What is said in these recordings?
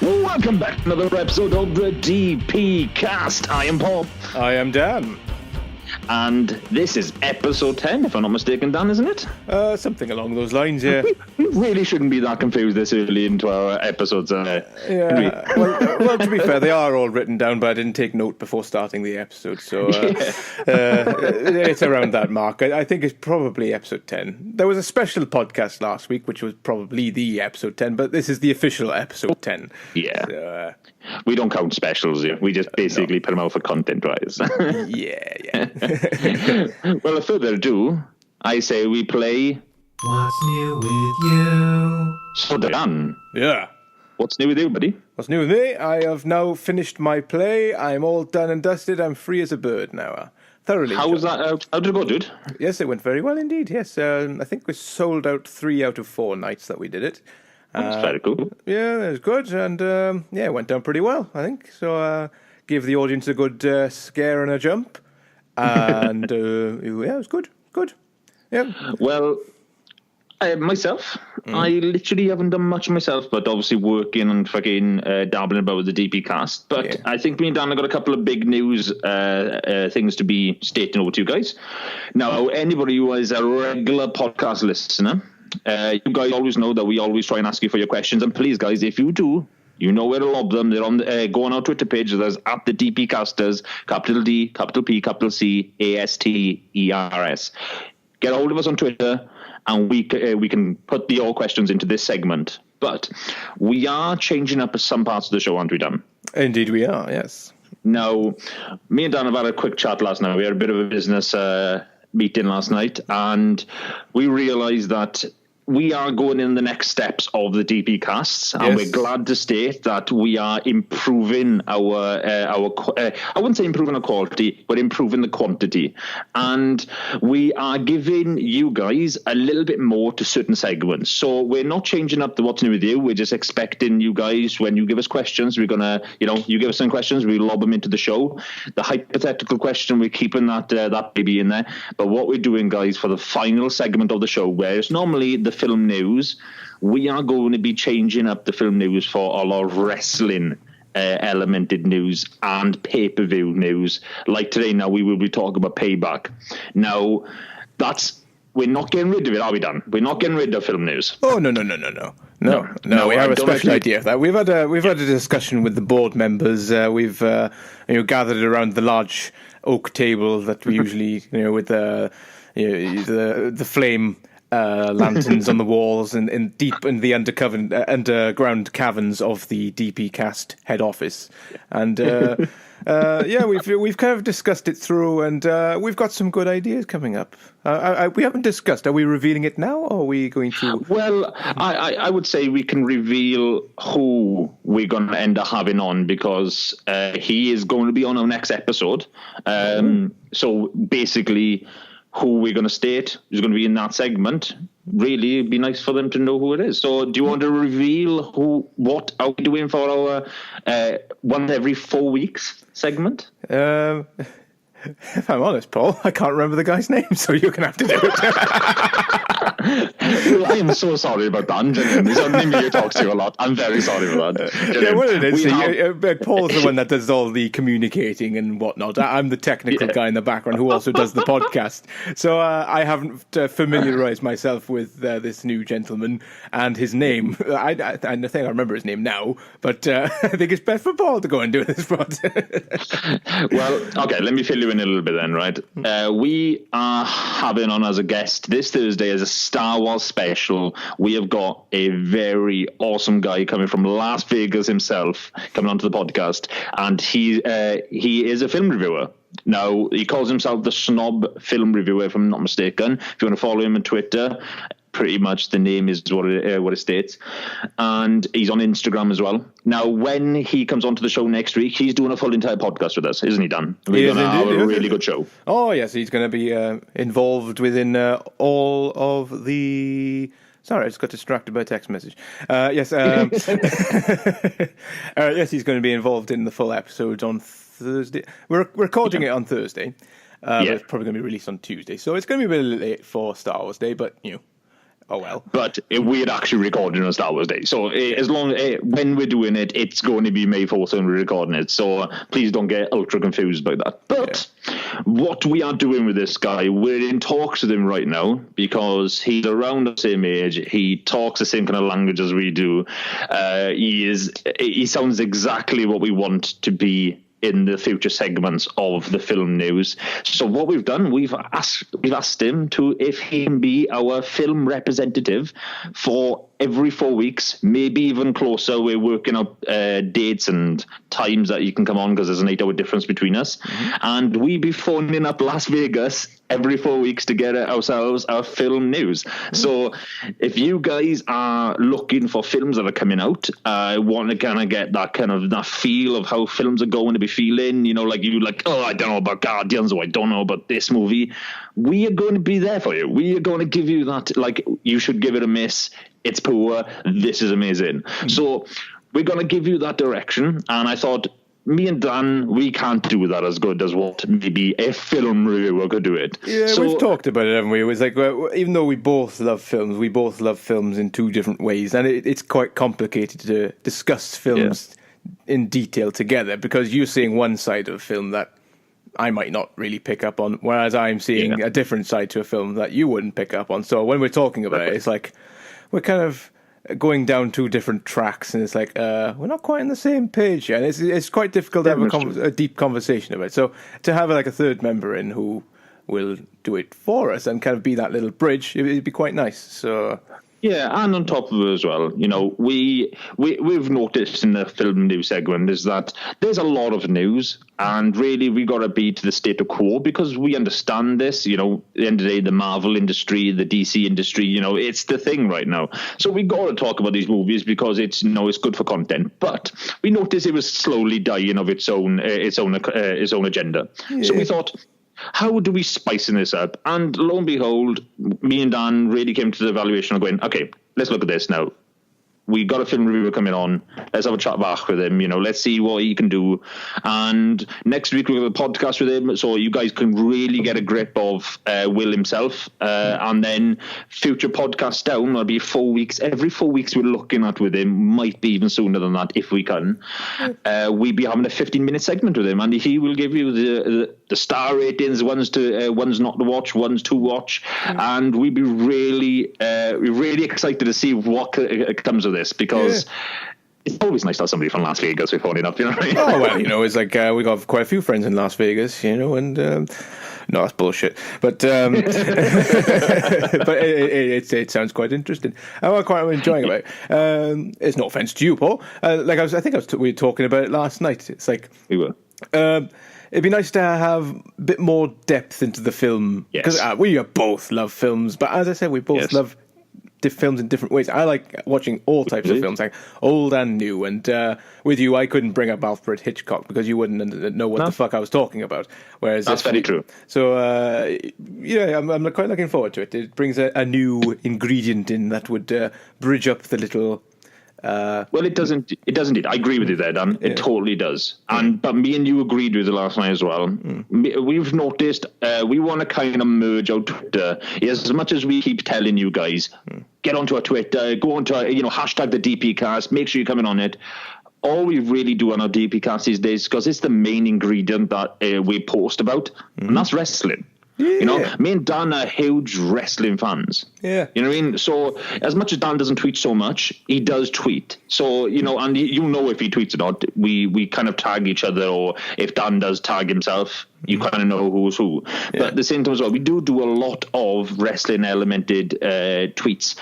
Welcome back to another episode of the DPCast. I am Paul. I am Dan. And this is episode 10, if I'm not mistaken, Dan, isn't it? Something along those lines, yeah. We really shouldn't be that confused this early into our episodes. Yeah. Well, to be fair, they are all written down, but I didn't take note before starting the episode, so it's around that mark. I think it's probably episode 10. There was a special podcast last week, which was probably the episode 10, but this is the official episode 10. Yeah. So, we don't count specials here. We just basically put them out for content-wise. Yeah. Well, without further ado, I say we play... What's new with you? So, Dan. Yeah. What's new with you, buddy? What's new with me? I have now finished my play. I'm all done and dusted. I'm free as a bird now. Thoroughly. How was that? How did it go, dude? Yes, it went very well indeed. Yes, I think we sold out 3 out of 4 nights that we did it. That's very cool. Yeah, it was good, and it went down pretty well, I think. So, gave the audience a good scare and a jump, and it was good. Yeah. Well, myself, I literally haven't done much myself, but obviously working and fucking dabbling about with the DPcast. But yeah. I think me and Dan have got a couple of big news things to be stating over to you guys. Now, anybody who is a regular podcast listener, you guys always know that we always try and ask you for your questions. And please, guys, if you do, you know where to lob them. They're on go on our Twitter page. There's at the DPcasters, capital D, capital P, capital C, ASTERS. Get a hold of us on Twitter, and we can put your questions into this segment. But we are changing up some parts of the show, aren't we, Dan? Indeed we are, yes. Now, me and Dan have had a quick chat last night. We had a bit of a business meeting last night, and we realised that we are going in the next steps of the DP casts, and we're glad to state that we are improving our I wouldn't say improving our quality, but improving the quantity. And we are giving you guys a little bit more to certain segments. So we're not changing up the what's new with you. We're just expecting you guys, when you give us questions, we're going to, you give us some questions, we lob them into the show. The hypothetical question, we're keeping that baby in there. But what we're doing, guys, for the final segment of the show, where it's normally the film news, we are going to be changing up the film news for all our wrestling elemented news and pay-per-view news. Like today, now we will be talking about Payback. Now, we're not getting rid of it, are we, Dan? We're not getting rid of film news. Oh, no. We have a special idea of that. We've had a discussion with the board members. We've gathered around the large oak table that we usually, with the flame lanterns on the walls and deep in the underground caverns of the DPcast head office, and we've kind of discussed it through, and we've got some good ideas coming up. We haven't discussed. Are we revealing it now, or are we going to? Well, I would say we can reveal who we're going to end up having on, because he is going to be on our next episode. So basically, who we're going to state is going to be in that segment. Really, it'd be nice for them to know who it is. So do you want to reveal what are we doing for our once every 4 weeks segment? If I'm honest, Paul, I can't remember the guy's name, so you're going to have to do it. Well, I am so sorry about that. There's only me who talks to you a lot. I'm very sorry about that. Yeah, what it is, Paul's the one that does all the communicating and whatnot. I'm the technical guy in the background who also does the podcast. So I haven't familiarized myself with this new gentleman and his name. I think I remember his name now, but I think it's best for Paul to go and do this part. Well, okay, let me fill you in a little bit then, right? We are having on as a guest this Thursday as a Star Wars special. We have got a very awesome guy coming from Las Vegas himself coming onto the podcast, and he is a film reviewer. Now, he calls himself the Snob Film Reviewer, if I'm not mistaken. If you want to follow him on Twitter, pretty much the name is what it states, and he's on Instagram as well. Now, when he comes onto the show next week, he's doing a full entire podcast with us, isn't he, Dan? We're going to have a really good show. Oh yes, he's going to be involved within all of the. Sorry, I just got distracted by a text message. Yes, yes, he's going to be involved in the full episode on Thursday. We're recording it on Thursday, but it's probably going to be released on Tuesday, so it's going to be a bit late for Star Wars Day, but Oh, well. But we're actually recording on Star Wars Day. So as long when we're doing it, it's going to be May 4th when we're recording it. So please don't get ultra confused by that. But what we are doing with this guy, we're in talks with him right now because he's around the same age. He talks the same kind of language as we do. He sounds exactly what we want to be in the future segments of the film news. So what we've done, we've asked him if he can be our film representative for every 4 weeks, maybe even closer. We're working up dates and times that you can come on because there's an 8-hour difference between us. And we be phoning up Las Vegas every 4 weeks to get ourselves our film news. So if you guys are looking for films that are coming out, want to kind of get that feel of how films are going to be feeling, oh, I don't know about Guardians, or I don't know about this movie, we are going to be there for you. We are going to give you that, you should give it a miss. It's poor. This is amazing. So we're going to give you that direction. And I thought, me and Dan, we can't do that as good as what maybe a film reviewer could do it. Yeah, so, we've talked about it, haven't we? It was even though we both love films in two different ways. And it's quite complicated to discuss films in detail together because you're seeing one side of a film that I might not really pick up on, whereas I'm seeing a different side to a film that you wouldn't pick up on. So when we're talking about it, it's like we're kind of going down two different tracks, and it's like we're not quite on the same page yet. It's quite difficult to have a deep conversation about it. So to have a third member in who will do it for us and kind of be that little bridge, it'd be quite nice. So. Yeah, and on top of it as well, we've noticed in the film news segment is that there's a lot of news, and really we got to be to the state quo because we understand this. At the end of the day, the Marvel industry, the DC industry, it's the thing right now. So we got to talk about these movies because it's it's good for content. But we noticed it was slowly dying of its own agenda. Yeah. So we thought, how do we spice this up? And lo and behold, me and Dan really came to the evaluation of going, okay, let's look at this now. We got a film reviewer coming on. Let's have a chat back with him. Let's see what he can do. And next week we'll have a podcast with him, so you guys can really get a grip of Will himself. And then future podcasts down will be 4 weeks. Every 4 weeks we're looking at with him. Might be even sooner than that if we can. We'll be having a 15-minute segment with him, and he will give you the star ratings, ones not to watch, ones to watch, and we'd be really excited to see what comes of this, because it's always nice to have somebody from Las Vegas we're phoning up, right? Oh, well, it's like we got quite a few friends in Las Vegas, and no, that's bullshit. But but it sounds quite interesting. I'm quite enjoying it. It's no offense to you, Paul. We were talking about it last night. It's like we were. It'd be nice to have a bit more depth into the film because we both love films, but as I said, we both love films in different ways. I like watching all types of films, like old and new. And with you, I couldn't bring up Alfred Hitchcock because you wouldn't know what the fuck I was talking about. Whereas that's very true. So I'm quite looking forward to it. It brings a new ingredient in that would bridge up the little. Well, it doesn't. It doesn't. I agree with you there, Dan. It totally does. But me and you agreed with it last night as well. We've noticed we want to kind of merge out Twitter. As much as we keep telling you guys, get onto our Twitter, go onto our, hashtag the DPCast. Make sure you're coming on it. All we really do on our DPCast these days, because it's the main ingredient that we post about, and that's wrestling. Yeah. Me and Dan are huge wrestling fans. Yeah. You know what I mean? So as much as Dan doesn't tweet so much, he does tweet. So, and if he tweets or not, we kind of tag each other, or if Dan does tag himself, you kind of know who's who. Yeah. But at the same time as well, we do a lot of wrestling elemented tweets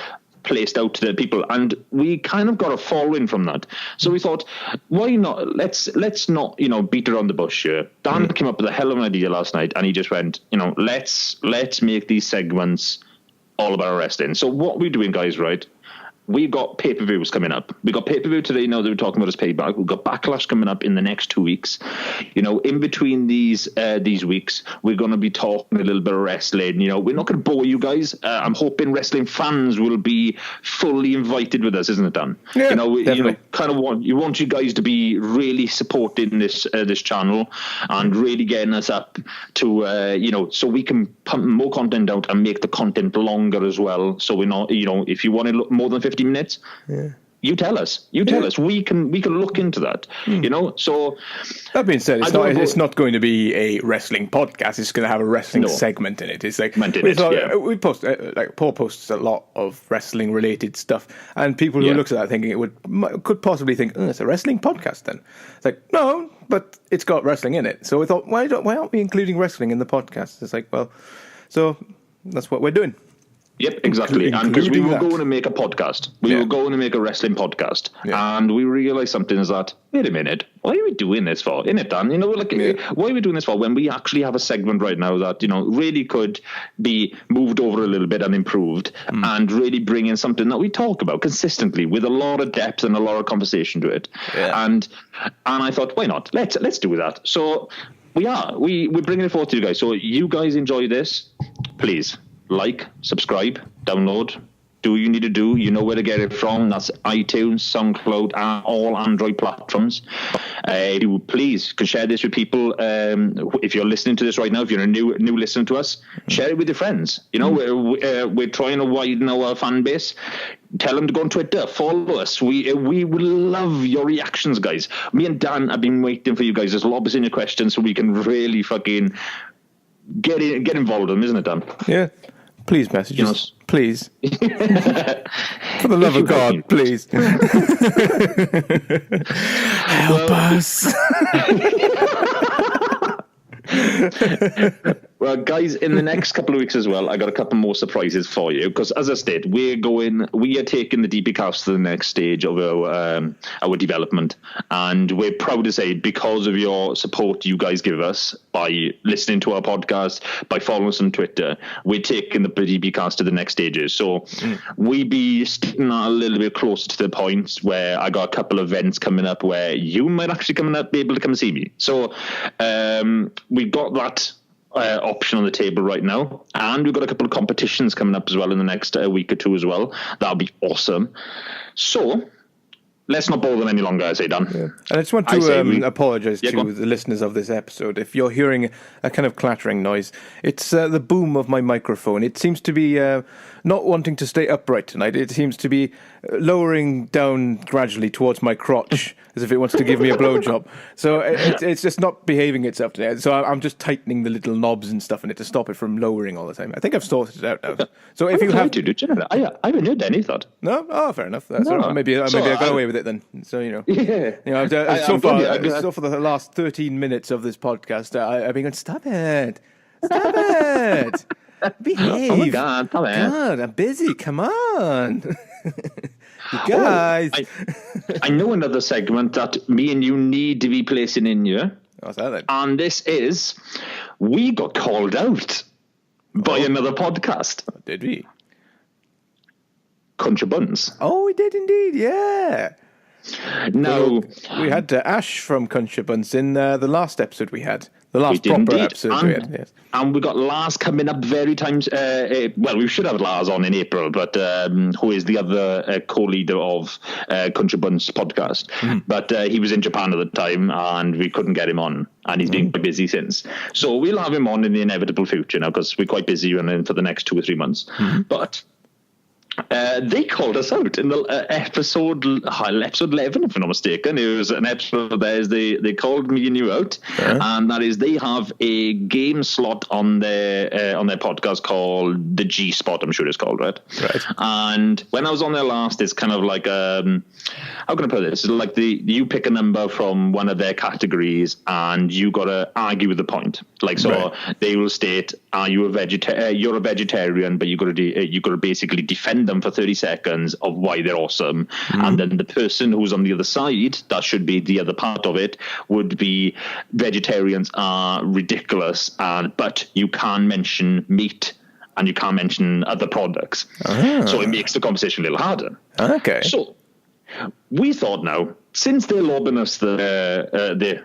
placed out to the people, and we kind of got a following from that. So we thought, why not? Let's not beat around the bush here. Dan came up with a hell of an idea last night, and he just went, let's make these segments all about wrestling. So what we're doing, guys, right? we've got pay-per-views coming up. We've got pay-per-view today now that we're talking about as Payback. We've got Backlash coming up in the next 2 weeks. You know, in between these weeks, we're going to be talking a little bit of wrestling. You know, we're not going to bore you guys. I'm hoping wrestling fans will be fully invited with us, isn't it, Dan? Yeah, you know, definitely. kind of want you guys to be really supporting this channel and really getting us up to, you know, so we can pump more content out and make the content longer as well. So we're not, you know, if you want to look more than 50 minutes, you tell us. We can look into that. You know. So that being said, it's not going to be a wrestling podcast. It's going to have a wrestling segment in it. It's like we post like Paul posts a lot of wrestling related stuff, and people who looks at that thinking could possibly think it's a wrestling podcast. Then it's like no, but it's got wrestling in it. So we thought why aren't we including wrestling in the podcast? It's like so that's what we're doing. Yep, exactly. And because we were going to make a podcast. We were going to make a wrestling podcast. Yeah. And we realized something is that, wait a minute, why are we doing this for? Isn't it, Dan? You know, like, why are we doing this for when we actually have a segment right now that, you know, really could be moved over a little bit and improved and really bring in something that we talk about consistently with a lot of depth and a lot of conversation to it. Yeah. And I thought, why not? Let's do that. So we're bringing it forward to you guys. So you guys enjoy this, please. Like, subscribe, download, do what you need to do. You know where to get it from. That's iTunes, SoundCloud, and all Android platforms. You please can share this with people. If you're listening to this right now, if you're a new listener to us, share it with your friends. You know, we're trying to widen our fan base. Tell them to go on Twitter, follow us. We will love your reactions, guys. Me and Dan have been waiting for you guys. Just lob us in your questions so we can really fucking get involved in them, isn't it, Dan? Yeah. Please message us. Please. For the love of God, please. Help us. Well, guys, in the next couple of weeks as well, I got a couple more surprises for you because, as I said, we are taking the DPCast to the next stage of our development, and we're proud to say because of your support you guys give us by listening to our podcast, by following us on Twitter, we're taking the DPCast to the next stages. So we be sticking that a little bit closer to the point where I got a couple of events coming up where you might actually be able to come and see me. So we've got that option on the table right now, and we've got a couple of competitions coming up as well in the next week or two as well. That'll be awesome. So let's not bother them any longer, I say, Dan. Yeah. And I just want to apologise to the listeners of this episode. If you're hearing a kind of clattering noise, it's the boom of my microphone. It seems to be not wanting to stay upright tonight. It seems to be lowering down gradually towards my crotch, as if it wants to give me a blowjob. So it's just not behaving itself today. So I'm just tightening the little knobs and stuff in it to stop it from lowering all the time. I think I've sorted it out now. So if you have I haven't heard any thought. No? Oh, fair enough. That's all right. Maybe I got away with it then. So, you know. Yeah. You know, so for the last 13 minutes of this podcast, I've been going, stop it. Stop it. Behave. Oh my God, stop it. God, I'm busy. Come on. You guys. I know another segment that me and you need to be placing in here. What's that then? And this is, we got called out by another podcast. Oh, did we? Country Buns. Oh, we did indeed, yeah. No. We had Ash from Country Buns in the last episode we had. The last proper episode we had, yes. And we got Lars coming up very times. Well, we should have Lars on in April, but who is the other co-leader of Country Buns podcast. But he was in Japan at the time, and we couldn't get him on. And he's been quite busy since. So we'll have him on in the inevitable future now, because we're quite busy running for the next 2 or 3 months. But they called us out in the episode 11, if I'm not mistaken. It was an episode of theirs. They called me and you out, and that is they have a game slot on their podcast called the G Spot. I'm sure it's called, right? And when I was on there last, it's kind of like how can I put this? It's like you pick a number from one of their categories, and you got to argue with the point. Like they will state, "Are you a vegetarian? You're a vegetarian, but you got to basically defend them for 30 seconds of why they're awesome." And then the person who's on the other side, that should be the other part of it, would be vegetarians are ridiculous, but you can mention meat and you can't mention other products. So it makes the conversation a little harder. Okay. So we thought now, since they're lobbing us the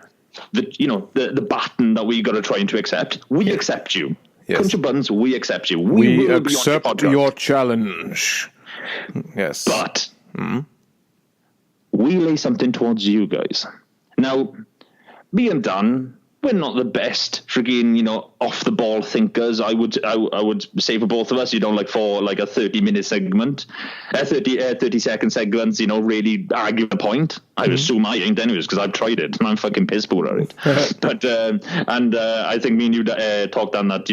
baton that we got to try to accept, we accept you. Yes. Country Buns, we accept you. We will be on your accept podcast. your challenge. Yes. But we lay something towards you guys. Now, me and Dan, we're not the best freaking, off the ball thinkers. I would say for both of us, for like a 30-minute segment, 30-second segments, really argue the point. I assume I ain't anyways, because I've tried it and I'm fucking piss poor at it. But I think me and you talked on that.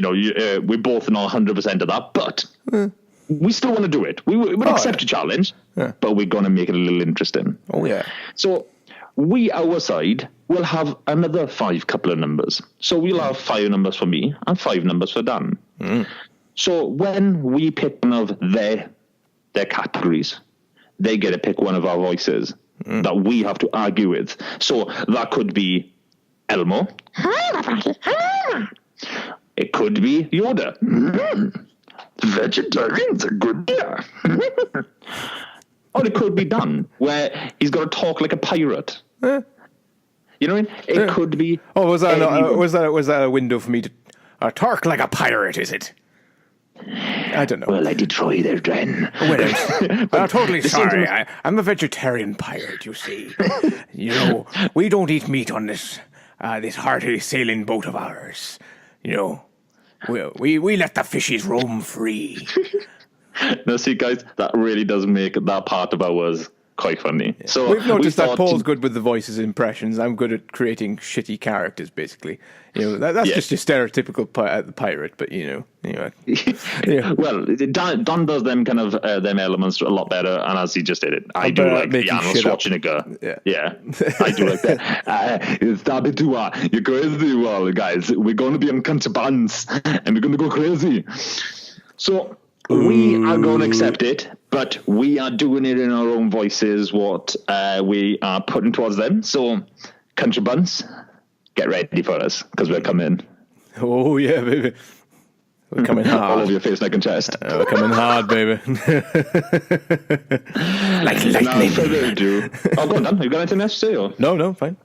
We're both not 100% of that, but we still want to do it. We would accept a challenge, but we're gonna make it a little interesting. Oh yeah. So we, our side, will have another 5 couple of numbers. So we'll have 5 numbers for me and 5 numbers for Dan. So when we pick one of their categories, they get to pick one of our voices that we have to argue with. So that could be Elmo. It could be Yoda. Vegetarians are good, yeah. Or it could be Dan, where he's got to talk like a pirate. You know what I mean? It could be. Oh, was that a window for me to talk like a pirate? Is it? I don't know. Well, I did try there, Dan. Well, I'm totally sorry. I'm a vegetarian pirate. You see, we don't eat meat on this hearty sailing boat of ours. We let the fishes roam free. Now, see, guys, that really does make that part of ours quite funny. Yeah. So we've noticed that Paul's good with the voices impressions. I'm good at creating shitty characters, basically. That's just your stereotypical pirate, but Well, Don does them kind of them elements a lot better, and as he just did it, I do like the Arnold Schwarzenegger. Yeah, I do like that. It's you're crazy, well, guys. We're going to be on country bands, and we're going to go crazy. So we are going to accept it, but we are doing it in our own voices, what we are putting towards them. So, country buns, get ready for us, because we're coming. Oh, yeah, baby. We're coming hard. All over your face, neck and chest. We're coming hard, baby. Like lightning. Now, further ado. Oh, go on, Dan. You got anything else to say? Or? No, fine.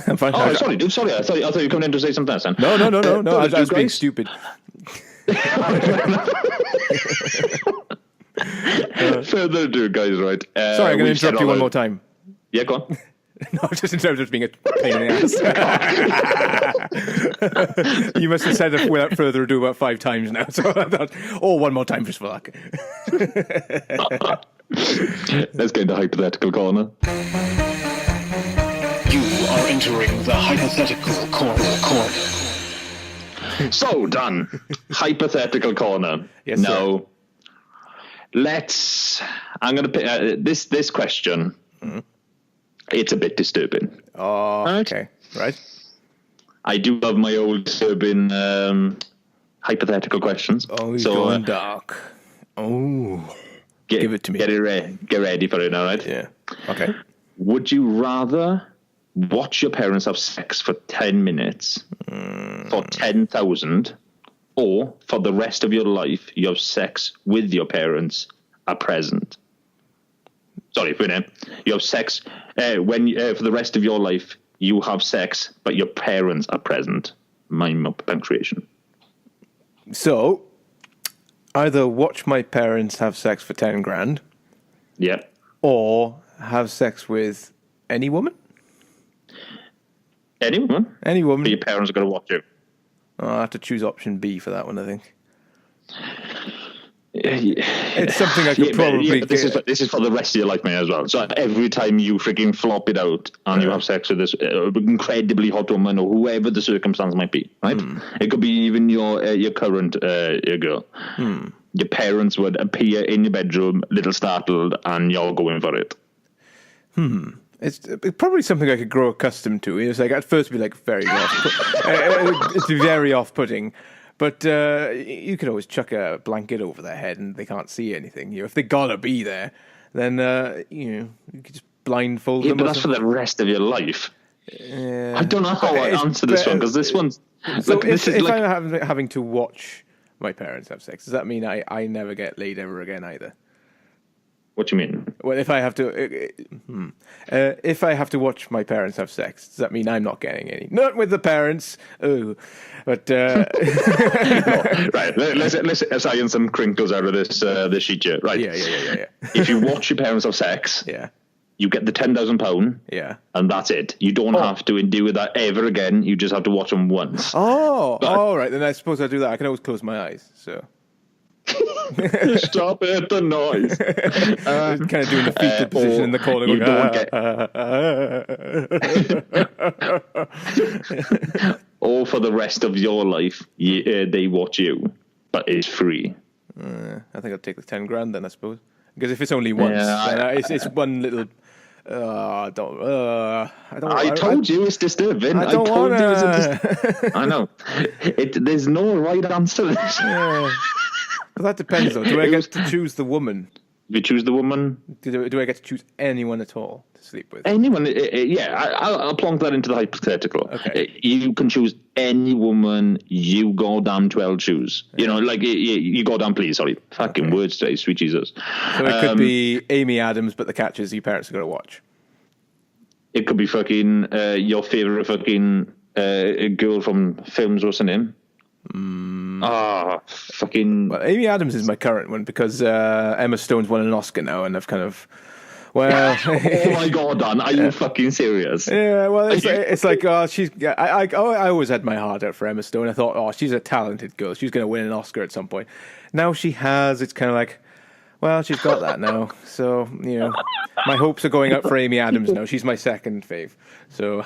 I'm fine. Oh, sorry, dude. Sorry. I thought you were coming in to say something else, then. No. I was being stupid. Further ado, guys, right? Sorry, I'm going to interrupt you one more time. Yeah, go on. No, just in terms of being a pain in the ass. You must have said it without further ado about 5 times now. So I thought, one more time just for luck. Let's get into Hypothetical Corner. You are entering the Hypothetical Corner. So, Dan, Hypothetical Corner. Yes, now, I'm going to pick this question. It's a bit disturbing. Oh, okay. Right. I do love my old disturbing hypothetical questions. Oh, he's going dark. Oh. Give it to me. Get ready for it, all right? Yeah. Okay. Would you rather watch your parents have sex for 10 minutes for 10,000, or for the rest of your life you have sex with your parents at present? Sorry, you have sex for the rest of your life. You have sex, but your parents are present. Mind punctuation. So, either watch my parents have sex for 10 grand. Yeah. Or have sex with any woman. Any woman. But your parents are going to watch you. I'll have to choose option B for that one, I think. Yeah. It's something I could probably. But this is for the rest of your life, mate, as well. So every time you freaking flop it out and you have sex with this incredibly hot woman or whoever the circumstance might be, right? It could be even your current your girl. Your parents would appear in your bedroom, a little startled, and you're going for it. It's probably something I could grow accustomed to. It's like at first it'd be like very it's very off-putting. But you could always chuck a blanket over their head and they can't see anything. If they gotta be there, then you could just blindfold them. Yeah, but that's for the rest of your life. I don't know how I answer this one, because this one's. So if I'm having to watch my parents have sex, does that mean I never get laid ever again either? What do you mean? Well, if I have to watch my parents have sex, does that mean I'm not getting any? Not with the parents. Oh, but No, right. Let's assign some crinkles out of this sheet here. Right. Yeah. If you watch your parents have sex, Yeah. you get the £10,000. Yeah. And that's it. You don't have to endure that ever again. You just have to watch them once. All right. Then I suppose I'll do that. I can always close my eyes. So. Stop it, the noise. Kind of doing the fetal position in the corner. You Going, don't get. Or for the rest of your life, they watch you, but it's free. I think I'll take the 10 grand then, I suppose. Because if it's only once, it's one little. I told you it's disturbing. I told you it's I know. There's no right answer to this. Yeah. But that depends, though. Do I get to choose the woman? If you choose the woman, do I get to choose anyone at all to sleep with? Anyone? I'll plonk that into the hypothetical. Okay. You can choose any woman you goddamn 12 choose. You know, like you goddamn please. Sorry, fucking words today, sweet Jesus. So it could be Amy Adams, but the catch is your parents are going to watch. It could be fucking your favorite fucking girl from films. What's her name? Fucking. Well, Amy Adams is my current one because Emma Stone's won an Oscar now, and I've kind of. Well, oh my god, Dan, are you fucking serious? Yeah, well, it's like she's. I always had my heart out for Emma Stone. I thought, she's a talented girl. She's going to win an Oscar at some point. Now she has. It's kind of like, well, she's got that now. So my hopes are going up for Amy Adams now. She's my second fave. So.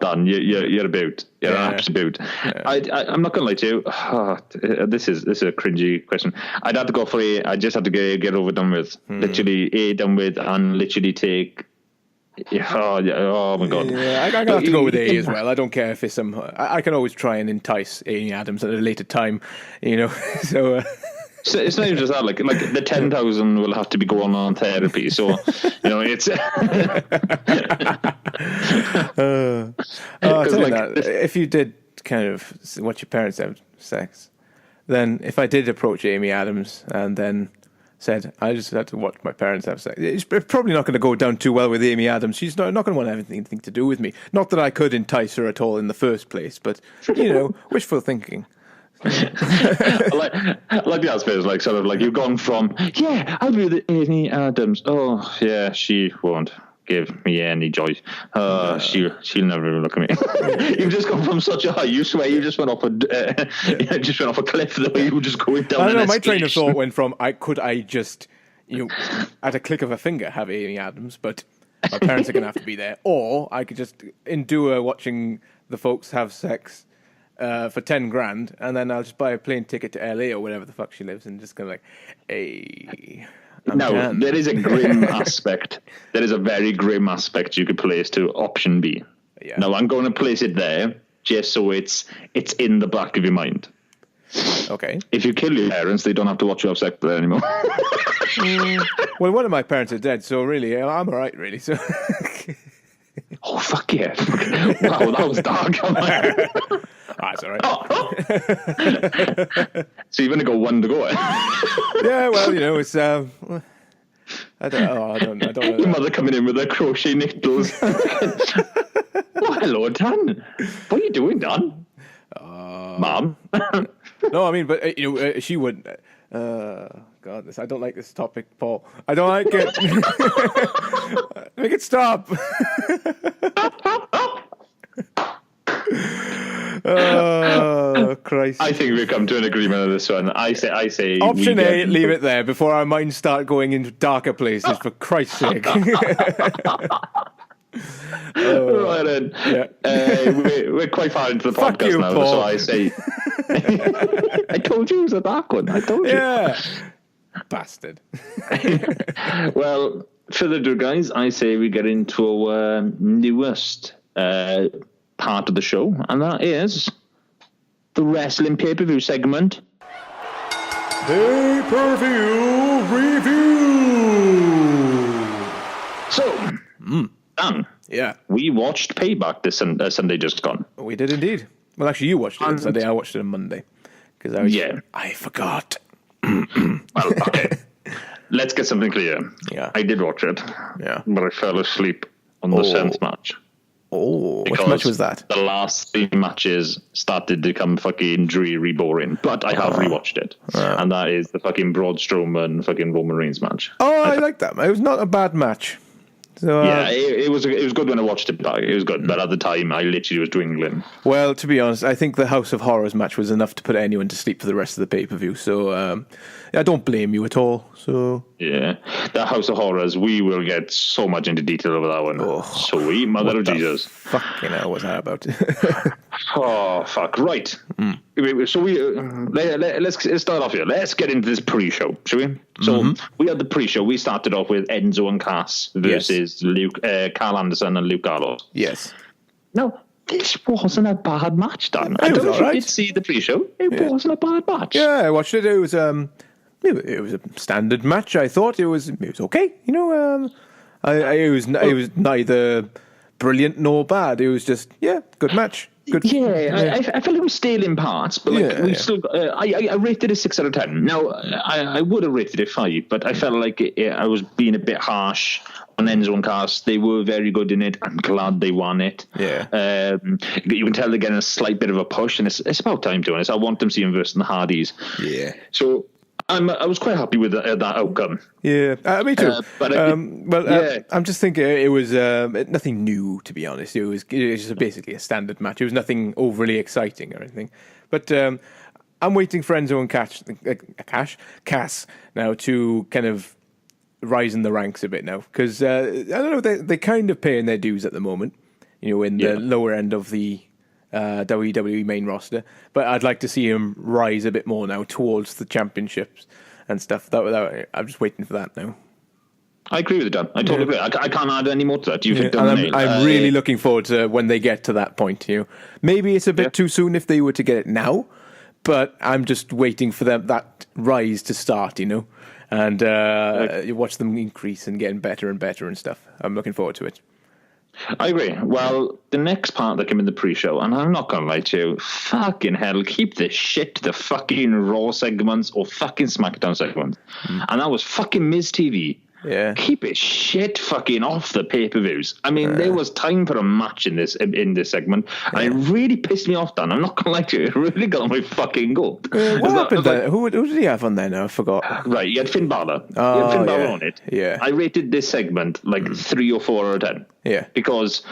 Dan, you're about. You're an absolute. I'm not gonna lie to you. This is a cringy question. I'd have to go for A. I just have to get over done with. Literally A done with, and literally take. Oh my god. Yeah, I have to go with A as well. I don't care if it's some. I can always try and entice Amy Adams at a later time. So. So it's not even just that, like the 10,000 will have to be going on therapy. So, it's. I'll tell you that. If you did kind of watch your parents have sex, then if I did approach Amy Adams and then said, I just had to watch my parents have sex, it's probably not going to go down too well with Amy Adams. She's not going to want anything to do with me. Not that I could entice her at all in the first place, but, wishful thinking. like the aspect is like sort of like you've gone from I'll be with Amy Adams. Oh yeah, she won't give me any joy. She'll never look at me. You've just gone from such a high. You swear you just went off a cliff the way you were just going down. I don't know. My train of thought went from I just at a click of a finger have Amy Adams, but my parents are going to have to be there, or I could just endure watching the folks have sex. For 10 grand, and then I'll just buy a plane ticket to LA or wherever the fuck she lives, and just kind of like, hey. Now, there is a grim aspect. There is a very grim aspect you could place to option B. Yeah. Now, I'm going to place it there just so it's in the back of your mind. Okay. If you kill your parents, they don't have to watch you have sex there anymore. Well, one of my parents are dead, so really, I'm all right, really. So. Oh, fuck yeah. Wow, that was dark. That's all right. So you're going to go one to go, eh? Yeah, well, it's... I don't know. Your mother coming in with her crochet needles. Oh, hello, Dan. What are you doing, Dan? Mom? No, I mean, but, she wouldn't... God, I don't like this topic, Paul. I don't like it. Make it stop. Oh, Christ. I think we've come to an agreement on this one. I say option A, leave it there before our minds start going into darker places, for Christ's sake. Right then. Yeah. We're quite far into the podcast you, now, Paul. So I say I told you it was a dark one. I told you. Yeah. Bastard. Well, further ado, guys, I say we get into our newest part of the show, and that is the wrestling pay-per-view segment. Pay-per-view review. So, Dan, yeah, we watched Payback this Sunday just gone. We did indeed. Well, actually, you watched it on Sunday. I watched it on Monday because I forgot. Well, okay. Let's get something clear. Yeah. I did watch it. Yeah. But I fell asleep on the 10th match. Oh, which match was that? The last 3 matches started to become fucking dreary, boring. But I have rewatched it. And that is the fucking Braun Strowman fucking Roman Reigns match. Oh, I like that. It was not a bad match. So, yeah, it was good when I watched it back. It was good, but at the time, I literally was dwindling. Well, to be honest, I think the House of Horrors match was enough to put anyone to sleep for the rest of the pay-per-view. So I don't blame you at all. So yeah, the House of Horrors, we will get so much into detail over that one. Oh, sweet mother of Jesus! Fucking hell, what's that about? Oh fuck! Right. So let's start off here. Let's get into this pre-show, shall we? So we had the pre-show. We started off with Enzo and Cass versus Carl Anderson and Luke Gallows. Yes. Now, this wasn't a bad match, Dan. I don't know if you did see the pre-show. It wasn't a bad match. Yeah, I watched it. It was a standard match. I thought it was okay. You know, it was neither brilliant nor bad. It was just good match. Good. Yeah, I felt it was stale in parts, but we still. I rated it 6 out of 10. Now I would have rated it 5, but I felt like I was being a bit harsh on Enzo and Cass. They were very good in it. I'm glad they won it. Yeah. You can tell they're getting a slight bit of a push, and it's about time, to be honest. I want them to see him versus the Hardys. Yeah. So I was quite happy with that outcome. Yeah, me too. I'm just thinking it was nothing new, to be honest. It was just basically a standard match. It was nothing overly exciting or anything. But I'm waiting for Enzo and Cass now to kind of rise in the ranks a bit now, because I don't know, they're kind of paying their dues at the moment. You know, in the lower end of the WWE main roster, but I'd like to see him rise a bit more now towards the championships and stuff. I'm just waiting for that now. I agree with you, Dan. I totally agree. I can't add any more to that. I'm really looking forward to when they get to that point. You know, maybe it's a bit too soon if they were to get it now, but I'm just waiting for that rise to start. You know, and you watch them increase and getting better and better and stuff. I'm looking forward to it. I agree. Well, the next part that came in the pre-show, and I'm not going to lie to you, fucking hell, keep this shit to the fucking Raw segments or fucking SmackDown segments. And that was fucking Miz TV. Yeah. Keep it shit fucking off the pay-per-views. I mean, there was time for a match in this segment, and it really pissed me off, Dan. I'm not going to lie to you. It really got on my fucking goat. What happened there? Who did he have on there now? I forgot. Right, you had Finn Balor. You had Finn Balor on it. Yeah. I rated this segment like 3 or 4 out of 10. Yeah. Because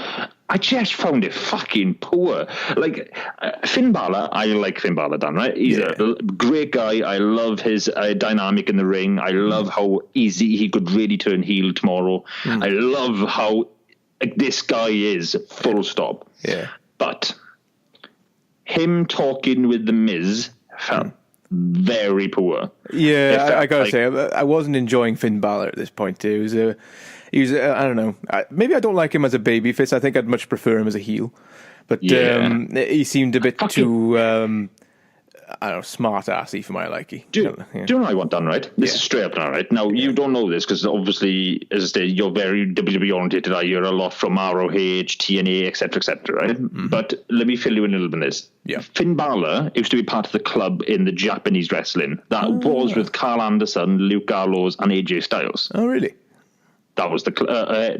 I just found it fucking poor. Like, Finn Balor, I like Finn Balor, Dan, right? He's a great guy. I love his dynamic in the ring. I love how easy he could really turn heel tomorrow. I love how this guy is, full stop. Yeah. But him talking with The Miz felt very poor. Yeah, I gotta say, I wasn't enjoying Finn Balor at this point. He was I don't know. Maybe I don't like him as a babyface. I think I'd much prefer him as a heel. But he seemed a bit too, I don't know, smart-assy for my liking. Do you know what I want done, right? This is straight up now, right? Now, you don't know this because obviously, as I say, you're very WWE-oriented. I hear a lot from ROH, TNA, etc., right? But let me fill you in a little bit on this. Yeah. Finn Balor used to be part of the club in the Japanese wrestling. That was with Carl Anderson, Luke Gallows, and AJ Styles. Oh, really? That was the